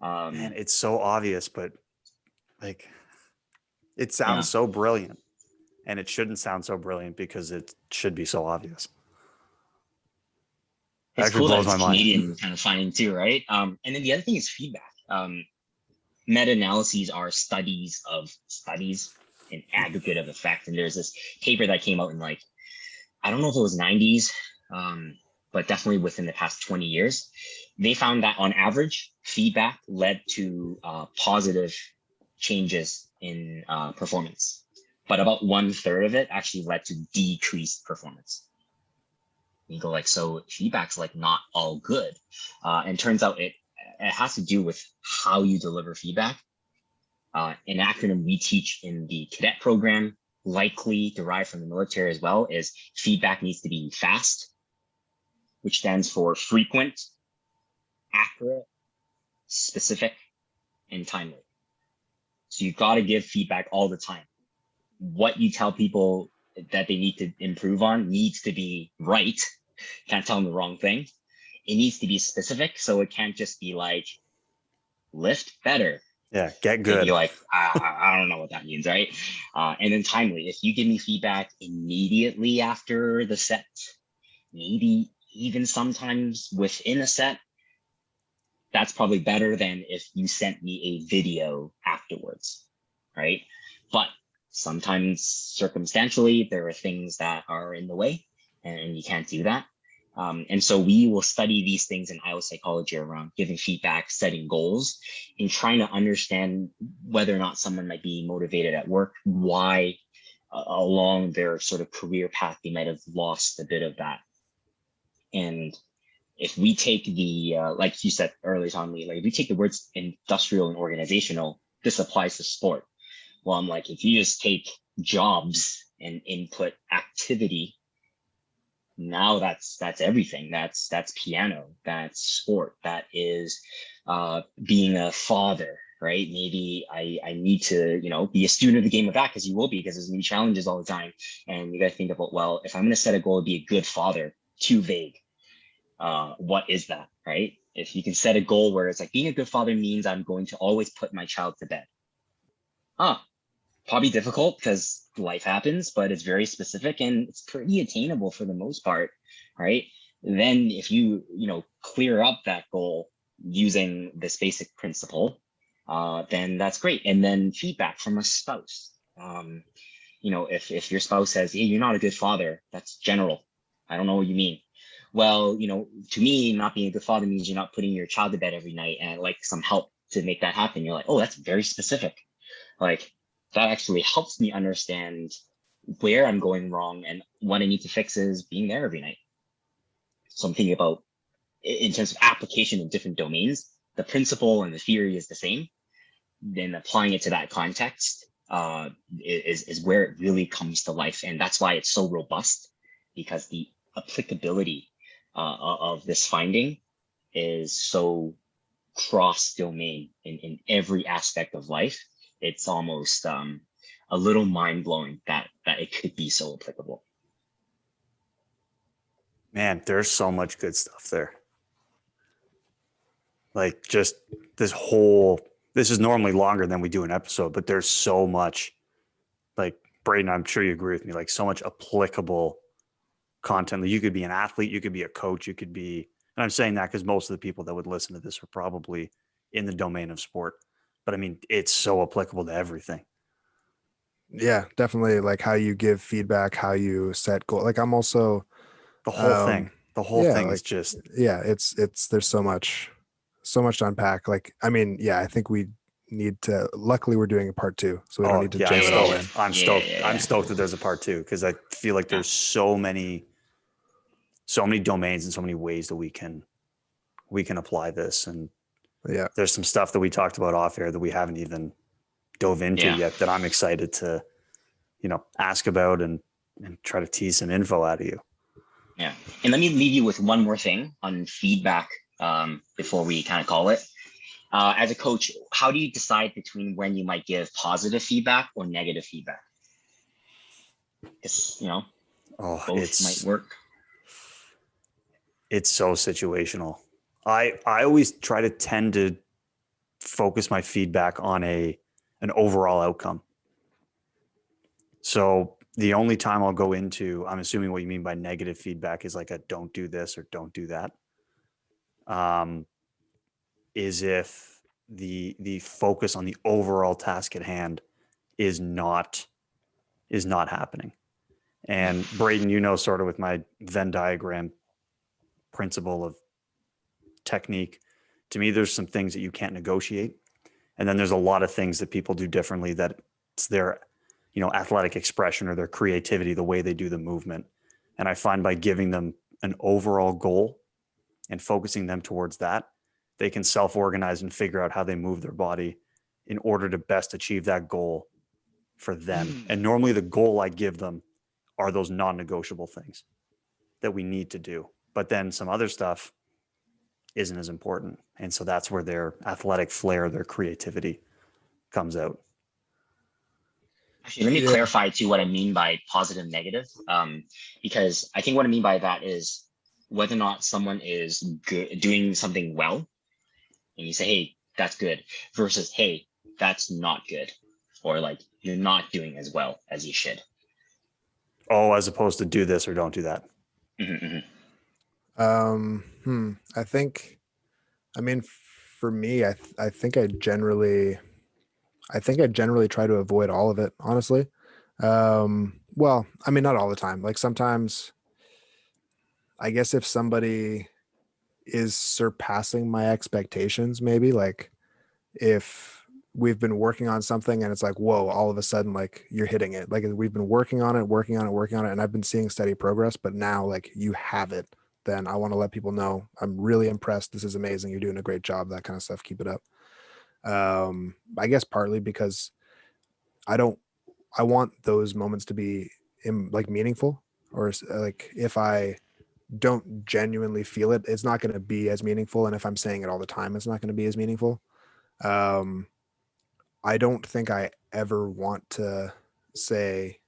Man, it's so obvious, but like it sounds Yeah. so brilliant, and it shouldn't sound so brilliant because it should be so obvious. It's actually cool that blows it's my mind. Canadian kind of finding too, right? And then the other thing is feedback. Meta-analyses are studies of studies, an aggregate of effect. And there's this paper that came out in like, I don't know if it was 90s, but definitely within the past 20 years. They found that on average, feedback led to positive changes in performance, but about 1/3 of it actually led to decreased performance. You go like, so feedback's like not all good. And turns out it has to do with how you deliver feedback. An acronym we teach in the cadet program, likely derived from the military as well, is feedback needs to be fast, which stands for frequent, accurate, specific, and timely. So you've got to give feedback all the time. What you tell people that they need to improve on needs to be right. Can't tell them the wrong thing. It needs to be specific. So it can't just be like, lift better. Yeah, get And good. you're like, I don't know what that means, right? And then timely. If you give me feedback immediately after the set, maybe even sometimes within a set, that's probably better than if you sent me a video afterwards, right? But sometimes circumstantially, there are things that are in the way and you can't do that. And so we will study these things in IO psychology around giving feedback, setting goals, and trying to understand whether or not someone might be motivated at work, why along their sort of career path, they might have lost a bit of that. And if we take the, like you said earlier, Tommy, like if we take the words industrial and organizational, this applies to sport. Well, I'm like, if you just take jobs and input activity, now that's everything. That's piano, that's sport, that is being a father, right? Maybe I need to, be a student of the game of that, because you will be, because there's new challenges all the time. And you got to think about, well, if I'm going to set a goal to be a good father, too vague. What is that, right? If you can set a goal where it's like, being a good father means I'm going to always put my child to bed. Probably difficult because life happens, but it's very specific and it's pretty attainable for the most part, right? Then if you, clear up that goal using this basic principle, then that's great. And then feedback from a spouse. If your spouse says, hey, you're not a good father, that's general. I don't know what you mean. Well, to me, not being a good father means you're not putting your child to bed every night, and I'd like some help to make that happen. You're like, oh, that's very specific. Like, that actually helps me understand where I'm going wrong, and what I need to fix is being there every night. So I'm thinking about, in terms of application in different domains, the principle and the theory is the same. Then applying it to that context is where it really comes to life. And that's why it's so robust, because the applicability of this finding is so cross-domain in every aspect of life. It's almost a little mind-blowing that it could be so applicable. Man, there's so much good stuff there. Like, just this is normally longer than we do an episode, but there's so much, like, Braden, I'm sure you agree with me, like so much applicable content. You could be an athlete, you could be a coach, you could be, and I'm saying that because most of the people that would listen to this are probably in the domain of sport. But I mean, it's so applicable to everything. Yeah, definitely. Like how you give feedback, how you set goal. Like I'm also The whole thing. The whole thing is just, yeah, it's there's so much to unpack. Like, I mean, yeah, I think we need to, luckily we're doing a part 2, so we don't need to jam it all in. I'm stoked that there's a part 2, because I feel like there's so many domains and so many ways that we can apply this. And Yeah, there's some stuff that we talked about off air that we haven't even dove into yet, that I'm excited to, ask about and try to tease some info out of you. Yeah. And let me leave you with one more thing on feedback before we kind of call it. As a coach, how do you decide between when you might give positive feedback or negative feedback? Because, both might work. It's so situational. I always try to tend to focus my feedback on an overall outcome. So the only time I'll go into, I'm assuming what you mean by negative feedback is like a don't do this or don't do that. is if the focus on the overall task at hand is not happening. And Braden, you know, sort of with my Venn diagram principle of technique, to me, there's some things that you can't negotiate. And then there's a lot of things that people do differently that it's their, you know, athletic expression or their creativity, the way they do the movement. And I find by giving them an overall goal and focusing them towards that, they can self-organize and figure out how they move their body in order to best achieve that goal for them. And normally the goal I give them are those non-negotiable things that we need to do. But then some other stuff isn't as important. And so that's where their athletic flair, their creativity comes out. Actually, let me clarify too what I mean by positive and negative, because I think what I mean by that is whether or not someone is good, doing something well, and you say, "Hey, that's good," versus, "Hey, that's not good," or like you're not doing as well as you should. Oh, as opposed to do this or don't do that. I think, I mean, for me, I think I generally try to avoid all of it, honestly. Well, I mean, not all the time. Like sometimes, I guess if somebody is surpassing my expectations, maybe like if we've been working on something and it's like, whoa, all of a sudden, like you're hitting it. Like we've been working on it, and I've been seeing steady progress, but now like you have it, then I want to let people know I'm really impressed. This is amazing. You're doing a great job, that kind of stuff. Keep it up. I guess partly because I want those moments to be like meaningful, or like if I don't genuinely feel it, it's not going to be as meaningful. And if I'm saying it all the time, it's not going to be as meaningful. I don't think I ever want to say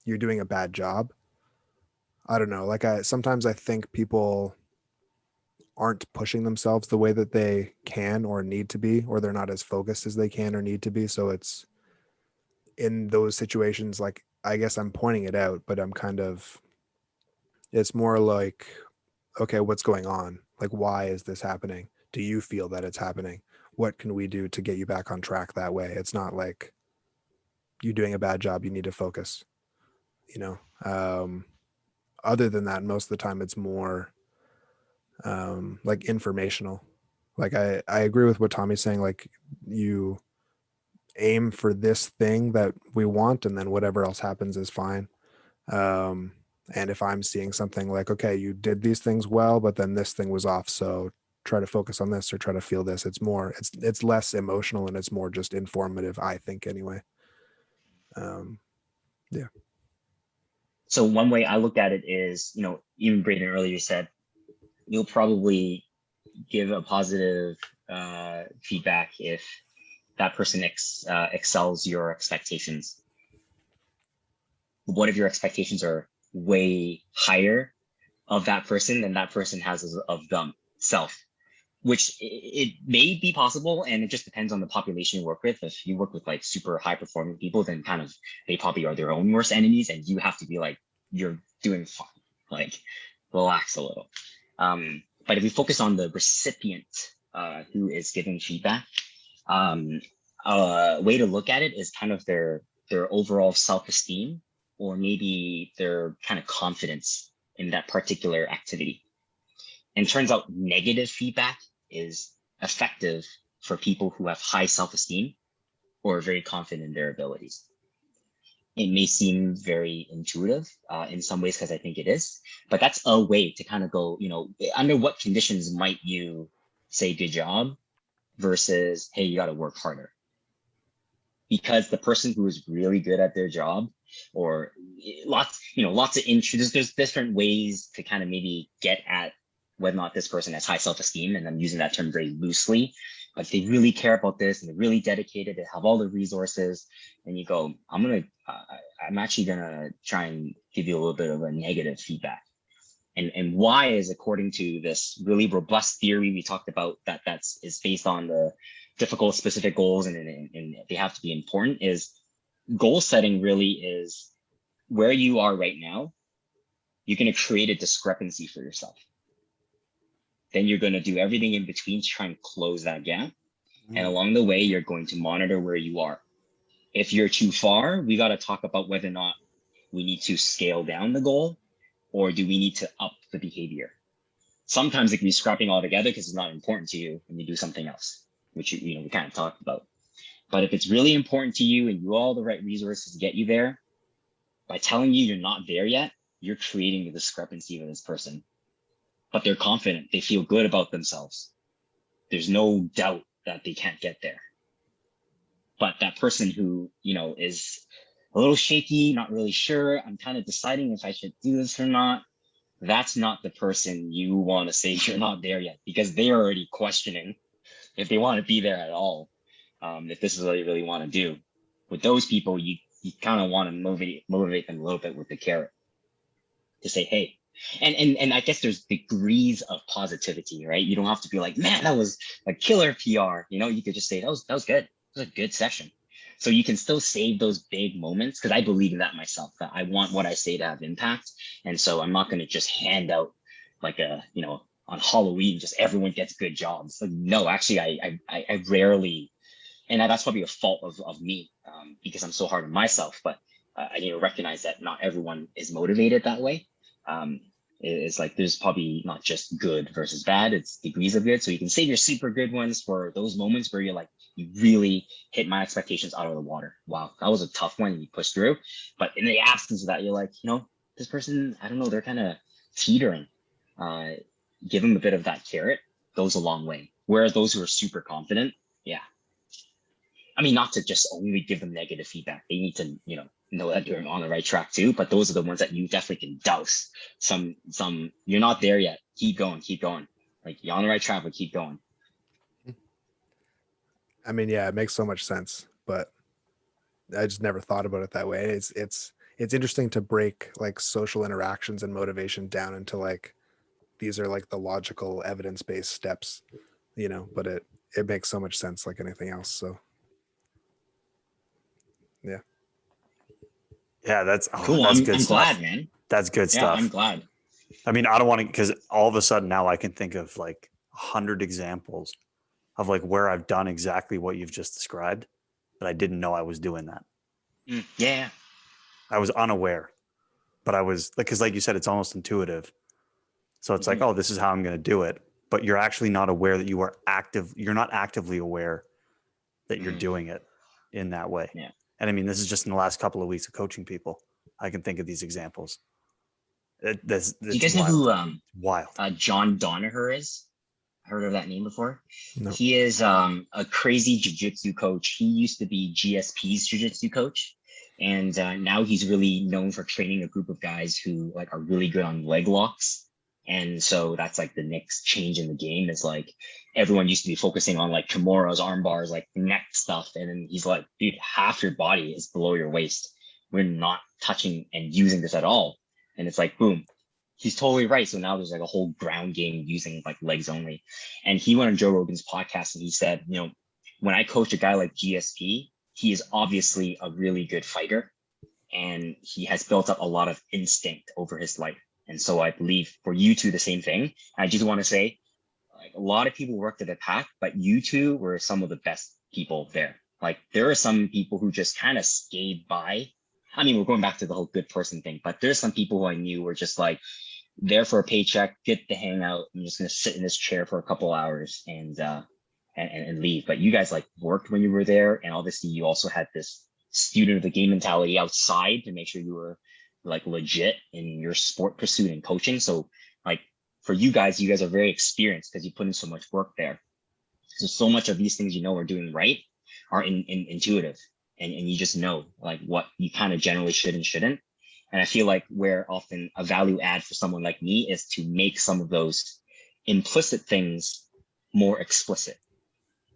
you're doing a bad job. I don't know. Like sometimes I think people aren't pushing themselves the way that they can or need to be, or they're not as focused as they can or need to be. So it's in those situations, like, I guess I'm pointing it out, but it's more like, okay, what's going on? Like, why is this happening? Do you feel that it's happening? What can we do to get you back on track that way? It's not like you're doing a bad job, you need to focus, you know? Other than that, most of the time it's more like informational. Like I agree with what Tommy's saying. Like you aim for this thing that we want, and then whatever else happens is fine. And if I'm seeing something like, okay, you did these things well, but then this thing was off, so try to focus on this or try to feel this. It's less emotional and it's more just informative, I think, anyway. Yeah. So one way I look at it is, you know, even Braden earlier said, you'll probably give a positive feedback if that person excels your expectations. What if your expectations are way higher of that person than that person has of themselves? Which it may be possible, and it just depends on the population you work with. If you work with like super high performing people, then kind of they probably are their own worst enemies, and you have to be like, you're doing fine, like relax a little. But if we focus on the recipient who is giving feedback, a way to look at it is kind of their overall self-esteem, or maybe their kind of confidence in that particular activity. And turns out negative feedback is effective for people who have high self-esteem or are very confident in their abilities. It may seem very intuitive in some ways, because I think it is, but that's a way to kind of go, you know, under what conditions might you say good job versus, hey, you got to work harder. Because the person who is really good at their job, or lots of interests, there's different ways to kind of maybe get at whether or not this person has high self-esteem, and I'm using that term very loosely, but if they really care about this and they're really dedicated, they have all the resources, and you go, I'm actually gonna try and give you a little bit of a negative feedback. And why is, according to this really robust theory we talked about, is based on the difficult specific goals, and they have to be important, is goal setting really is where you are right now. You're going to create a discrepancy for yourself. then you're going to do everything in between to try and close that gap. And along the way, you're going to monitor where you are. If you're too far, we got to talk about whether or not we need to scale down the goal, or do we need to up the behavior? Sometimes it can be scrapping altogether because it's not important to you and you do something else, which we kind of talked about. But if it's really important to you and you all the right resources to get you there, by telling you you're not there yet, you're creating the discrepancy with this person. But they're confident, they feel good about themselves. There's no doubt that they can't get there. But that person who, is a little shaky, not really sure, I'm kind of deciding if I should do this or not, that's not the person you want to say you're not there yet, because they're already questioning if they want to be there at all, if this is what they really want to do. With those people, you kind of want to motivate them a little bit with the carrot to say, hey, and I guess there's degrees of positivity, right? You don't have to be like, man, that was a killer PR. You could just say that was good. It was a good session. So you can still save those big moments, because I believe in that myself, that I want what I say to have impact. And so I'm not going to just hand out like on Halloween, just everyone gets good jobs. Like, no, actually, I rarely, and that's probably a fault of me, because I'm so hard on myself, but I need to recognize that not everyone is motivated that way. It's like there's probably not just good versus bad, it's degrees of good. So you can save your super good ones for those moments where you're like, you really hit my expectations out of the water. Wow, that was a tough one, you pushed through. But in the absence of that, you're like, this person, I don't know, they're kind of teetering. Give them a bit of that carrot, goes a long way. Whereas those who are super confident, yeah. I mean, not to just only give them negative feedback. They need to, know that you're on the right track too. But those are the ones that you definitely can douse. Some, you're not there yet. Keep going. Like, you're on the right track, but keep going. I mean, yeah, it makes so much sense, but I just never thought about it that way. It's interesting to break like social interactions and motivation down into like, these are like the logical evidence-based steps, but it makes so much sense like anything else. So yeah. Yeah, that's cool. That's I'm good stuff. Glad, man. That's good stuff. I'm glad. I mean, I don't want to, because all of a sudden now I can think of like 100 examples of like where I've done exactly what you've just described, but I didn't know I was doing that. Yeah. I was unaware, but I was like, because like you said, it's almost intuitive. So it's like, oh, this is how I'm going to do it. But you're actually not aware that you are active. You're not actively aware that you're doing it in that way. Yeah. And I mean, this is just in the last couple of weeks of coaching people. I can think of these examples. Do you guys know who wild John Donaher is? Heard of that name before? No. He is a crazy jiu-jitsu coach. He used to be GSP's jiu-jitsu coach, and now he's really known for training a group of guys who like are really good on leg locks. And so that's like the next change in the game is like everyone used to be focusing on like Kimuras, arm bars, like neck stuff, and then he's like, dude, half your body is below your waist. We're not touching and using this at all. And it's like, boom, he's totally right. So now there's like a whole ground game using like legs only. And he went on Joe Rogan's podcast and he said, when I coach a guy like GSP, he is obviously a really good fighter and he has built up a lot of instinct over his life. And so I believe for you two, the same thing. I just want to say, like, a lot of people worked at the pack, but you two were some of the best people there. Like, there are some people who just kind of skate by. I mean, we're going back to the whole good person thing, but there's some people who I knew were just like there for a paycheck, get to hang out. I'm just going to sit in this chair for a couple hours and leave. But you guys like worked when you were there. And obviously you also had this student of the game mentality outside to make sure you were like legit in your sport pursuit and coaching. So like for you guys are very experienced because you put in so much work there. So much of these things are doing right are intuitive. And you just know like what you kind of generally should and shouldn't. And I feel like where often a value add for someone like me is to make some of those implicit things more explicit,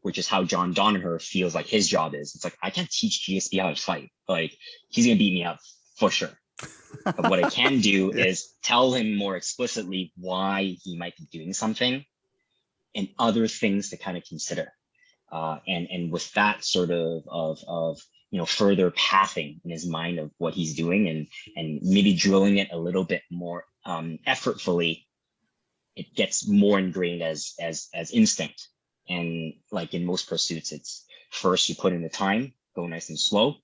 which is how John Donaher feels like his job is. It's like, I can't teach GSP how to fight. Like, he's going to beat me up for sure. But what I can do is tell him more explicitly why he might be doing something and other things to kind of consider. And with that sort of further pathing in his mind of what he's doing and maybe drilling it a little bit more effortfully, it gets more ingrained as instinct. And like in most pursuits, it's first you put in the time, go nice and slow,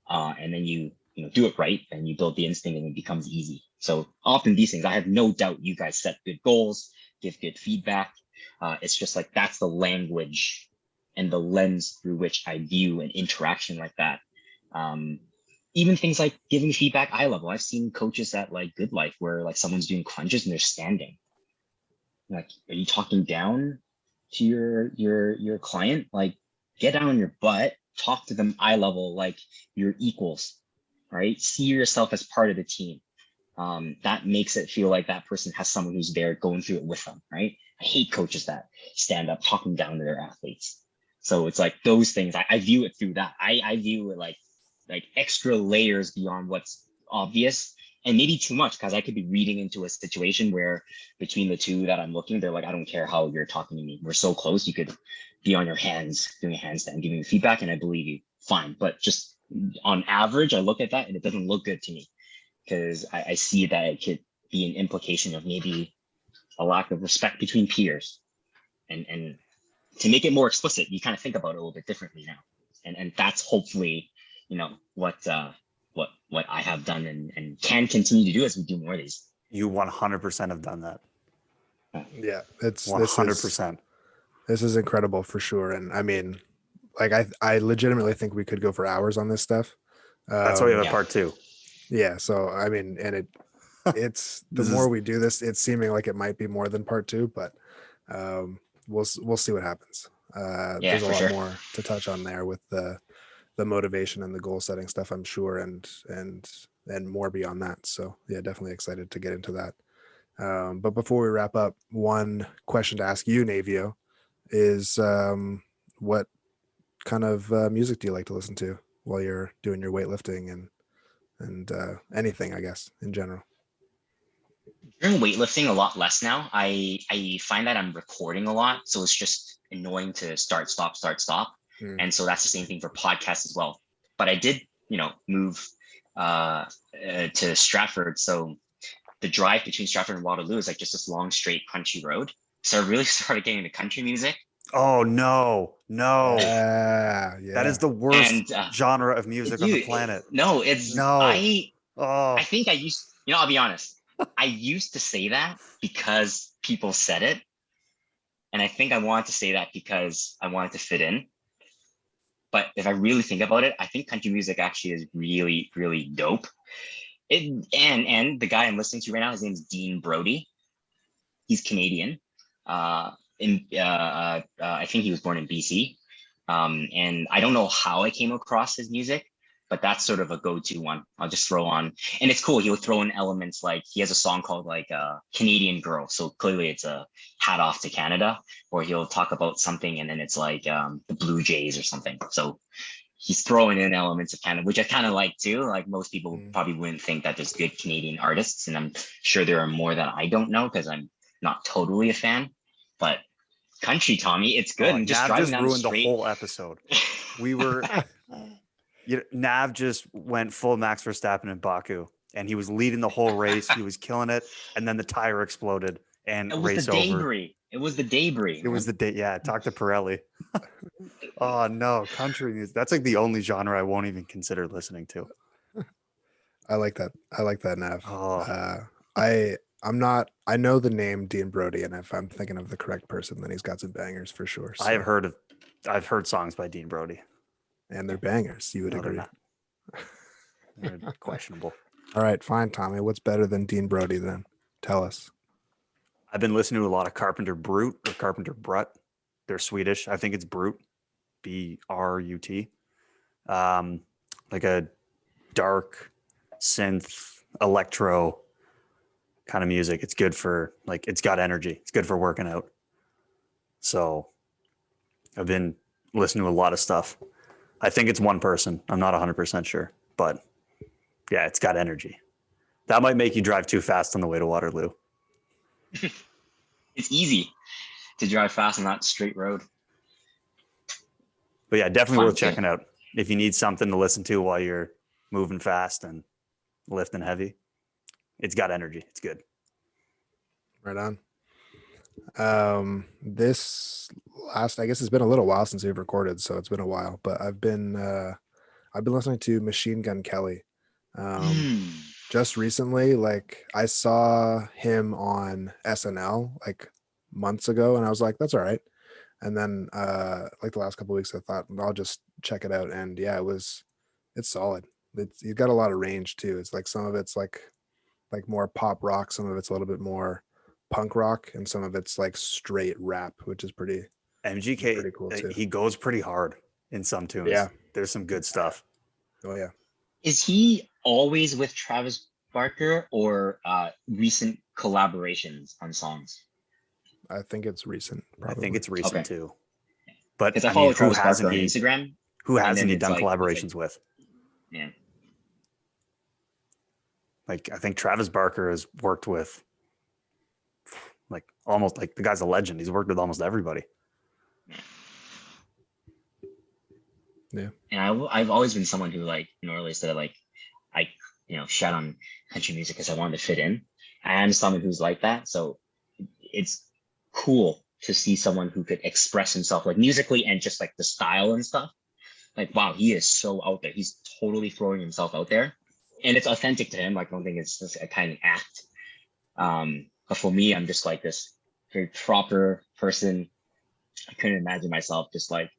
and then you do it right, and you build the instinct, and it becomes easy. So often these things, I have no doubt you guys set good goals, give good feedback. It's just like that's the language and the lens through which I view an interaction like that. Even things like giving feedback eye level. I've seen coaches at like Good Life where like someone's doing crunches and they're standing. Like, are you talking down to your client? Like, get down on your butt, talk to them eye level like you're equals, right? See yourself as part of the team. That makes it feel like that person has someone who's there going through it with them, right? I hate coaches that stand up talking down to their athletes. So it's like those things. I view it through that. I view it like extra layers beyond what's obvious, and maybe too much, because I could be reading into a situation where between the two that I'm looking, they're like, I don't care how you're talking to me. We're so close. You could be on your hands doing a handstand, giving me feedback, and I believe you. Fine. But just on average, I look at that and it doesn't look good to me, because I see that it could be an implication of maybe a lack of respect between peers. And to make it more explicit, you kind of think about it a little bit differently now. And that's hopefully, what I have done and can continue to do as we do more of these. You 100% have done that. Yeah, it's 100%. This is incredible for sure. And I mean, like I legitimately think we could go for hours on this stuff. That's why we have a Yeah. part 2. Yeah. So I mean, and it's the more we do this, it's seeming like it might be more than part 2, but we'll see what happens. There's a lot sure. more to touch on there with the motivation and the goal setting stuff, I'm sure, and more beyond that. So yeah, definitely excited to get into that. But before we wrap up, one question to ask you, Navio, is what kind of music do you like to listen to while you're doing your weightlifting and anything, I guess, in general? During weightlifting, a lot less now. I find that I'm recording a lot, so it's just annoying to start, stop. And so that's the same thing for podcasts as well. But I did, move to Stratford. So the drive between Stratford and Waterloo is like just this long, straight, crunchy road. So I really started getting into country music. Oh, no. Yeah. That is the worst And, genre of music on the planet. No, it's No. I Oh, think I used, I'll be honest. I used to say that because people said it. And I think I wanted to say that because I wanted to fit in. But if I really think about it, I think country music actually is really, really dope. And the guy I'm listening to right now, his name is Dean Brody. He's Canadian. I think he was born in BC. And I don't know how I came across his music, but that's sort of a go-to one. I'll just throw on, and it's cool. He'll throw in elements like he has a song called like Canadian Girl. So clearly it's a hat off to Canada, or he'll talk about something and then it's like the Blue Jays or something. So he's throwing in elements of Canada, which I kind of like too. Like most people probably wouldn't think that there's good Canadian artists, and I'm sure there are more that I don't know because I'm not totally a fan. But country, Tommy, it's good. And just Nav driving just down ruined the the street. whole episode. We were, Nav just went full Max Verstappen in Baku, and he was leading the whole race. He was killing it, and then the tire exploded and It was race the over. debris. It was the debris. It was the day. Yeah, talk to Pirelli. Oh no, country music. That's like the only genre I won't even consider listening to. I like that. I like that, Nav. Oh. I know the name Dean Brody, and if I'm thinking of the correct person, then he's got some bangers for sure. So. I've heard songs by Dean Brody, and they're bangers. You would no, agree. They're questionable. All right, fine, Tommy. What's better than Dean Brody then? Tell us. I've been listening to a lot of Carpenter Brut or Carpenter Brut. They're Swedish. I think it's Brut, Brut. Like a dark synth electro kind of music. It's good for it's got energy. It's good for working out. So I've been listening to a lot of stuff. I think it's one person. I'm not 100% sure, but yeah, it's got energy. That might make you drive too fast on the way to Waterloo. It's easy to drive fast on that straight road. But yeah, definitely Fun worth too. checking out. If you need something to listen to while you're moving fast and lifting heavy, it's got energy. It's good. Right on. This last, I guess it's been a little while since we've recorded, so it's been a while. But I've been listening to Machine Gun Kelly. Hmm. Just recently, like I saw him on SNL like months ago, and I was like, that's all right. And then like the last couple of weeks, I thought I'll just check it out, and yeah, it's solid. He's got a lot of range too. It's like some of it's like more pop rock, some of it's a little bit more punk rock, and some of it's like straight rap, which is pretty MGK, cool too. he goes pretty hard in some tunes. Yeah. There's some good stuff. Oh yeah. Is he always with Travis Barker or recent collaborations on songs? I think it's recent, I probably. think it's recent Okay. too. But Because I I follow mean, who Travis Barker hasn't on he? Instagram. Who And hasn't then he it's done like- collaborations with? Yeah. Like I think Travis Barker has worked with like almost like the guy's a legend. He's worked with almost everybody. Yeah. And I've always been someone who like, earlier said like, I, shout on country music because I wanted to fit in. I am someone who's like that. So it's cool to see someone who could express himself like musically and just like the style and stuff. Like, wow, he is so out there. He's totally throwing himself out there. And it's authentic to him. Like, I don't think it's just a kind of act. But for me, I'm just like this very proper person. I couldn't imagine myself just like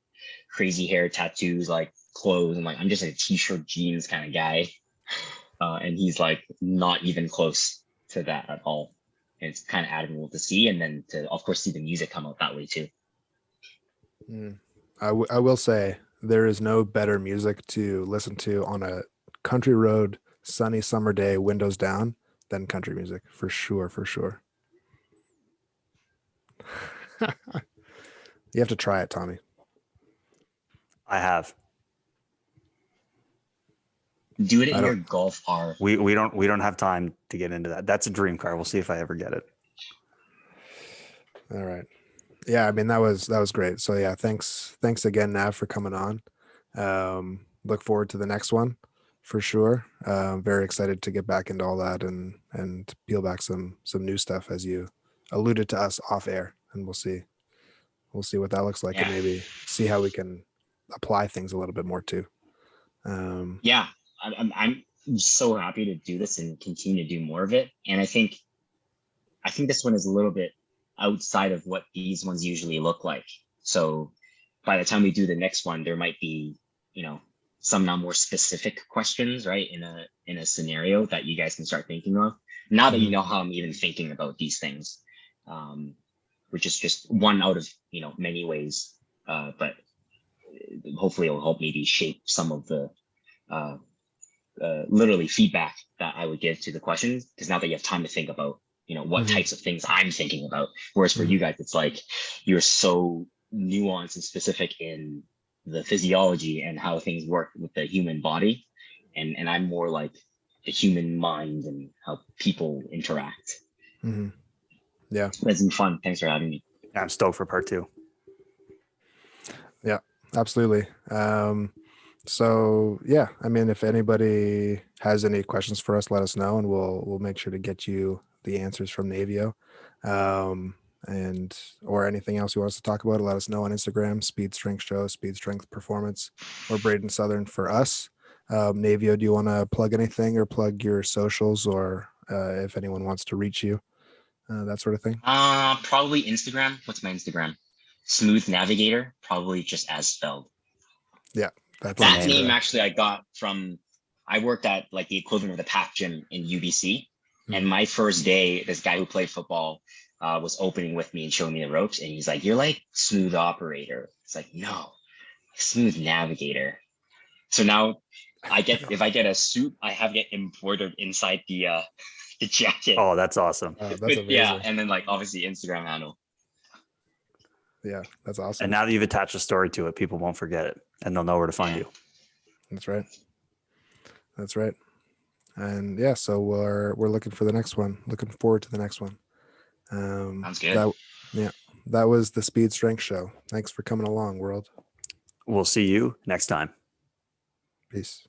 crazy hair, tattoos, like clothes. And like, I'm just a t-shirt jeans kind of guy. And he's like not even close to that at all. And it's kind of admirable to see. And then to, of course, see the music come out that way too. I will say there is no better music to listen to on a country road, sunny summer day, windows down, than country music for sure. For sure. You have to try it, Tommy. I have. Do it I in your don't- golf car. We don't have time to get into that. That's a dream car. We'll see if I ever get it. All right. Yeah, I mean that was great. So yeah, thanks again, Nav, for coming on. Look forward to the next one for sure. Very excited to get back into all that and peel back some new stuff as you alluded to us off air, and we'll see what that looks like, and Yeah. maybe see how we can apply things a little bit more too. Yeah, I'm so happy to do this and continue to do more of it. And I think this one is a little bit outside of what these ones usually look like. So by the time we do the next one, there might be, some now more specific questions, right? In a scenario that you guys can start thinking of. Now that you know how I'm even thinking about these things, which is just one out of, many ways. But hopefully it'll help maybe shape some of the literally feedback that I would give to the questions. Because now that you have time to think about, what types of things I'm thinking about. Whereas for you guys, it's like you're so nuanced and specific in the physiology and how things work with the human body. And I'm more like the human mind and how people interact. Yeah. It's been fun. Thanks for having me. I'm stoked for part 2. Yeah, absolutely. So yeah, I mean, if anybody has any questions for us, let us know, and we'll make sure to get you the answers from Navio, and or anything else you want us to talk about. Let us know on Instagram, Speed Strength Show, Speed Strength Performance, or Braden Southern for us. Navio, do you want to plug anything or plug your socials, or if anyone wants to reach you, that sort of thing? Probably Instagram. What's my Instagram? Smooth Navigator, probably just as spelled. Yeah, That name. name actually I got from, I worked at like the equivalent of the Pac Gym in UBC. And my first day, this guy who played football was opening with me and showing me the ropes. And he's like, "You're like smooth operator." It's like, no, smooth navigator. So now if I get a suit, I have it embroidered inside the jacket. Oh, that's awesome. That's amazing. Yeah, and then like obviously Instagram handle. Yeah, that's awesome. And now that you've attached a story to it, people won't forget it and they'll know where to find you. That's right. That's right. And yeah, so we're looking for the next one. Looking forward to the next one. Sounds good. That was the Speed Strength Show. Thanks for coming along, world. We'll see you next time. Peace.